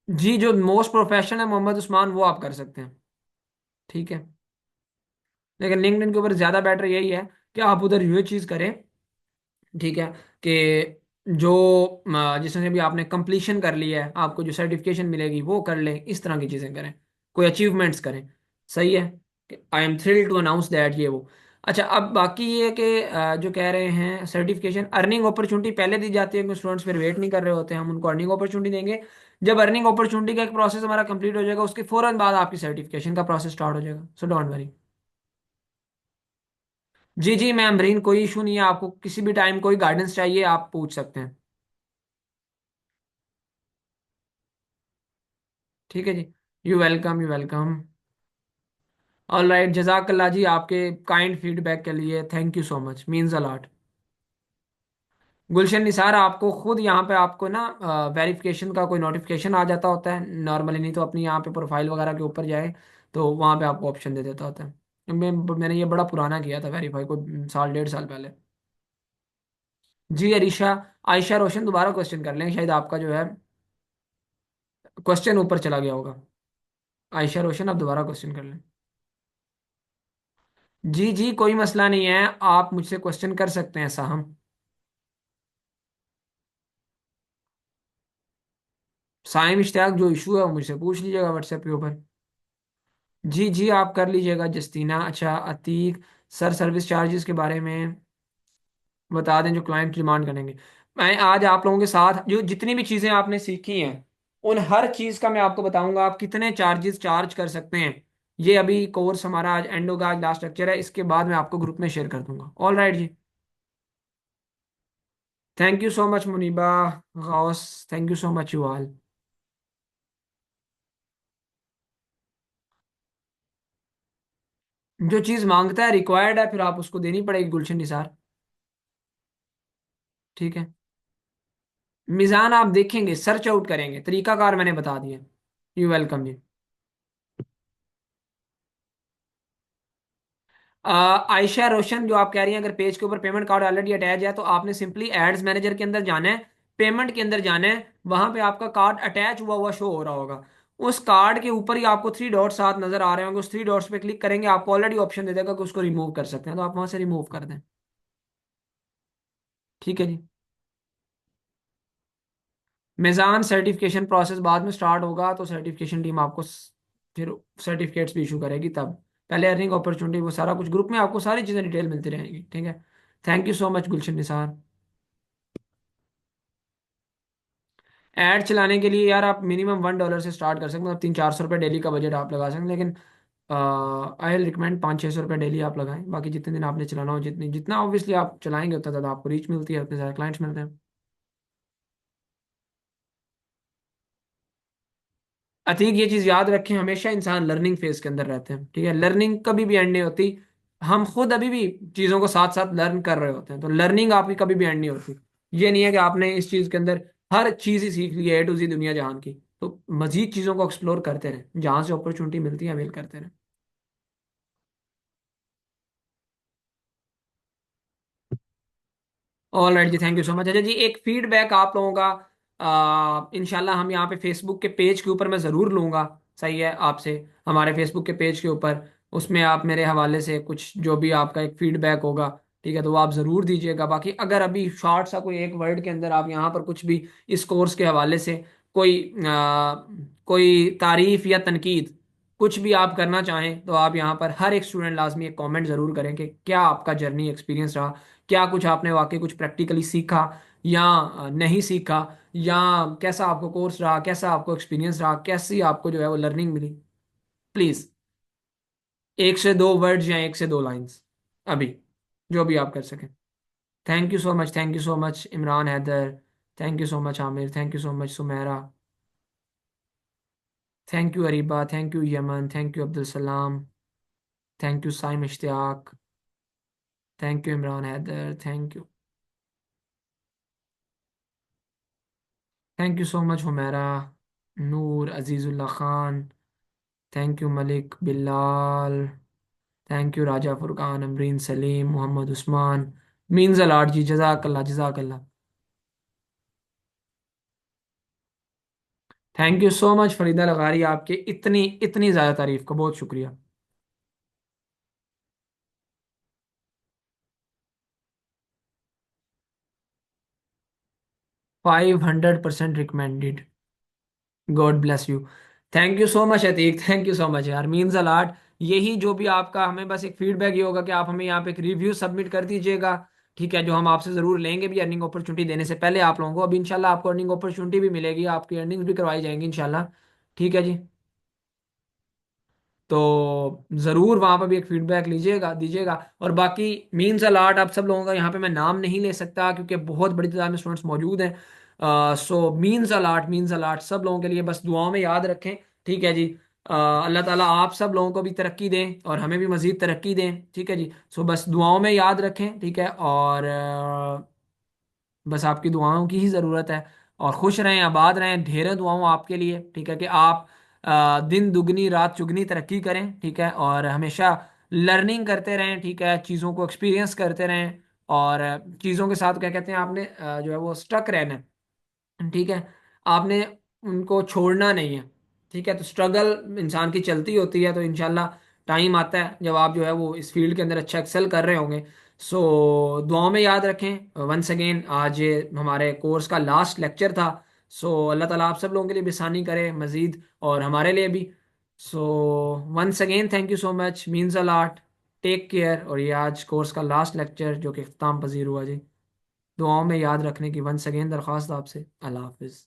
जी, जो मोस्ट प्रोफेशनल है मोहम्मद उस्मान, वो आप कर सकते हैं। ठीक है, लेकिन लिंक्डइन के ऊपर ज़्यादा बेटर यही है कि आप उधर ये चीज़ करें ठीक है, कि जो जिसमें भी आपने कंप्लीशन कर लिया है, आपको जो सर्टिफिकेशन मिलेगी वो कर लें, इस तरह की चीज़ें करें, कोई अचीवमेंट्स करें। सही है, I am thrilled to announce that, ये वो। अच्छा, अब बाकी ये है कि जो कह रहे हैं सर्टिफिकेशन अर्निंग अपॉर्चुनिटी पहले दी जाती है, क्योंकि स्टूडेंट्स फिर वेट नहीं कर रहे होते, हम उनको अर्निंग अपॉर्चुनिटी देंगे। जब अर्निंग अपॉर्चुनिटी का एक प्रोसेस हमारा कंप्लीट हो जाएगा, उसके फौरन बाद आपकी सर्टिफिकेशन का प्रोसेस स्टार्ट हो जाएगा, सो डोंट वरी। जी जी मैम, अमरीन, कोई इशू नहीं है, आपको किसी भी टाइम कोई गाइडेंस चाहिए आप पूछ सकते हैं। ठीक है जी। You welcome, you welcome. All right, जजाकल्ला जी आपके काइंड फीडबैक के लिए, thank you so much, means a lot. Gulshan Nisar, आपको खुद यहाँ पे आपको ना वेरिफिकेशन का कोई नोटिफिकेशन आ जाता होता है नॉर्मली, नहीं तो अपनी यहाँ पे प्रोफाइल वगैरह के ऊपर जाए तो वहाँ पे आपको ऑप्शन दे देता होता है। मैंने ये बड़ा पुराना किया था वेरीफाई को, साल 1.5 साल पहले। जी अरीशा, आयशा रोशन दोबारा क्वेश्चन कर लें, शायद आपका जो है क्वेश्चन ऊपर चला गया होगा। आयशा रोशन, आप दोबारा क्वेश्चन कर लें। जी जी, कोई मसला नहीं है, आप मुझसे क्वेश्चन कर सकते हैं साहब। साइम इश्तियाक, जो इशू है वो मुझसे पूछ लीजिएगा व्हाट्सएप के ऊपर। जी जी, आप कर लीजिएगा जस्टीना। अच्छा अतीक, सर सर्विस चार्जेस के बारे में बता दें जो क्लाइंट डिमांड करेंगे। मैं आज आप लोगों के साथ जो जितनी भी चीज़ें आपने सीखी हैं, उन हर चीज़ का मैं आपको बताऊंगा आप कितने चार्जेस चार्ज कर सकते हैं। ये अभी कोर्स हमारा आज एंड होगा, आज लास्ट लेक्चर है, इसके बाद मैं आपको ग्रुप में शेयर कर दूंगा। ऑल राइट जी। Thank you so much Muniba, Ghaus, thank you so much you all. जो चीज़ मांगता है रिक्वायर्ड है, फिर आप उसको देनी पड़ेगी गुलशन निसार। ठीक है, मिजान आप देखेंगे, सर्च आउट करेंगे, तरीकाकार मैंने बता दिया। यू वेलकम जी। आयशा रोशन, जो आप कह रही हैं अगर पेज के ऊपर पेमेंट कार्ड ऑलरेडी अटैच है तो आपने सिंपली एड्स मैनेजर के अंदर जाना है, पेमेंट के अंदर जाना है, वहां पे आपका कार्ड अटैच हुआ हुआ शो हो रहा होगा। उस कार्ड के ऊपर ही आपको 3 डॉट्स साथ नजर आ रहे होंगे, उस 3 डॉट्स पे क्लिक करेंगे, आपको ऑलरेडी ऑप्शन दे देगा कि उसको रिमूव कर सकते हैं, तो आप वहां से रिमूव कर दें। ठीक है जी। मेज़ान, सर्टिफिकेशन प्रोसेस बाद में स्टार्ट होगा तो सर्टिफिकेशन टीम आपको फिर सर्टिफिकेट्स भी इशू करेगी तब। पहले अर्निंग अपॉर्चुनिटी वो सारा कुछ ग्रुप में आपको सारी चीज़ें डिटेल मिलती रहेंगी। ठीक है, thank you so much Gulshan Nisar. Add चलाने के लिए यार आप मिनिमम $1 से स्टार्ट कर सकते हैं, मतलब 300-400 रुपये डेली का बजट आप लगा सकते हैं, लेकिन आई विल रिकमेंड 500-600 रुपये डेली आप लगाएं, बाकी जितने दिन आपने चलाना हो, जितनी जितना ऑब्वियसली आप चलाएंगे उतना ज़्यादा आपको रीच मिलती है, उतने सारे क्लाइंट्स मिलते हैं। अतीक, ये चीज याद रखें, हमेशा इंसान लर्निंग फेज के अंदर रहते हैं, ठीक है, लर्निंग कभी भी एंड नहीं होती। हम खुद अभी भी चीजों को साथ साथ लर्न कर रहे होते हैं, तो लर्निंग आपकी कभी भी एंड नहीं होती। ये नहीं है कि आपने इस चीज के अंदर हर चीज ही सीख ली है, A to Z दुनिया जहान की, तो मजीद चीजों को एक्सप्लोर करते रहें, जहां से अपॉर्चुनिटी मिलती है अवेल करते रहें। ऑल राइट जी, थैंक यू सो मच। अच्छा जी, एक फीडबैक आप लोगों का इंशाल्लाह हम यहाँ पे फेसबुक के पेज के ऊपर मैं ज़रूर लूँगा। सही है, आपसे हमारे फेसबुक के पेज के ऊपर, उसमें आप मेरे हवाले से कुछ जो भी आपका एक फीडबैक होगा, ठीक है, तो वो आप ज़रूर दीजिएगा। बाकी अगर अभी शॉर्ट सा कोई एक वर्ड के अंदर आप यहाँ पर कुछ भी इस कोर्स के हवाले से कोई कोई तारीफ या तनकीद कुछ भी आप करना चाहें, तो आप यहाँ पर हर एक स्टूडेंट लाजमी एक कमेंट ज़रूर करें कि क्या आपका जर्नी एक्सपीरियंस रहा, क्या कुछ आपने वाकई कुछ प्रैक्टिकली सीखा या नहीं सीखा, या कैसा आपको कोर्स रहा, कैसा आपको एक्सपीरियंस रहा, कैसी आपको जो है वो लर्निंग मिली। प्लीज़ 1 से 2 वर्ड्स या 1 से 2 लाइंस, अभी जो भी आप कर सकें। Thank you so much, thank you so much Imran Haider, thank you so much Aamir, thank you so much Sumera, thank you Areeba, thank you Yaman, thank you Abdul Salam, thank you Saim Ishtiaq, thank you Imran Haider, thank you, thank you so much Humaira, Noor, Azizullah Khan, thank you Malik Bilal, thank you Raja Furqan, Amreen Saleem, Mohammad Usman, means a lot जी, जजाकल्ला जजाकल्ला। Thank you so much Farida Lagari, आपके इतनी इतनी ज़्यादा तारीफ का बहुत शुक्रिया। 500% recommended. God bless you. Thank you so much Atiq, thank you so much यार, मीन्स अ लॉट। यही जो भी आपका, हमें बस एक फीडबैक ये होगा कि आप हमें यहाँ पे एक रिव्यू सबमिट कर दीजिएगा। ठीक है, जो हम आपसे ज़रूर लेंगे भी अर्निंग अपॉर्चुनिटी देने से पहले आप लोगों को। अब इंशाल्लाह आपको अर्निंग अपॉर्चुनिटी भी मिलेगी, आपकी अर्निंग्स भी करवाई जाएंगी इंशाल्लाह। ठीक है जी। तो ज़रूर वहाँ पर भी एक फीडबैक लीजिएगा, दीजिएगा। और बाकी मीन्स अलाट आप सब लोगों का यहाँ पे मैं नाम नहीं ले सकता क्योंकि बहुत बड़ी तादाद में स्टूडेंट्स मौजूद हैं। So means a lot, means a lot सब लोगों के लिए बस दुआओं में याद रखें। ठीक है जी। अल्लाह ताला आप सब लोगों को भी तरक्की दें और हमें भी मज़ीद तरक्की दें। ठीक है जी। सो बस दुआओं में याद रखें। ठीक है। और बस आपकी दुआओं की ही ज़रूरत है। और खुश रहें, आबाद रहें, ढेरों दुआओं आपके लिए। ठीक है कि आप दिन दुगनी रात चुगनी तरक्की करें। ठीक है। और हमेशा लर्निंग करते रहें। ठीक है, चीज़ों को एक्सपीरियंस करते रहें। और चीज़ों के साथ क्या कहते हैं, आपने जो है वो स्टक रहना है। ठीक है। आपने उनको छोड़ना नहीं है। ठीक है। तो स्ट्रगल इंसान की चलती होती है, तो इंशाल्लाह टाइम आता है जब आप जो है वो इस फील्ड के अंदर अच्छा एक्सेल कर रहे होंगे। सो दुआओं में याद रखें। वंस अगेन आज ये हमारे कोर्स का लास्ट लेक्चर था। सो अल्लाह ताला आप सब लोगों के लिए भी आसानी करे मज़ीद, और हमारे लिए भी। So once again thank you so much, means a lot. Take care. और ये आज कोर्स का लास्ट लेक्चर जो कि इख्तिताम पजीर हुआ जी। दुआओं में याद रखने की वंस अगेन दरख्वास्त आपसे। अल्लाह हाफिज़।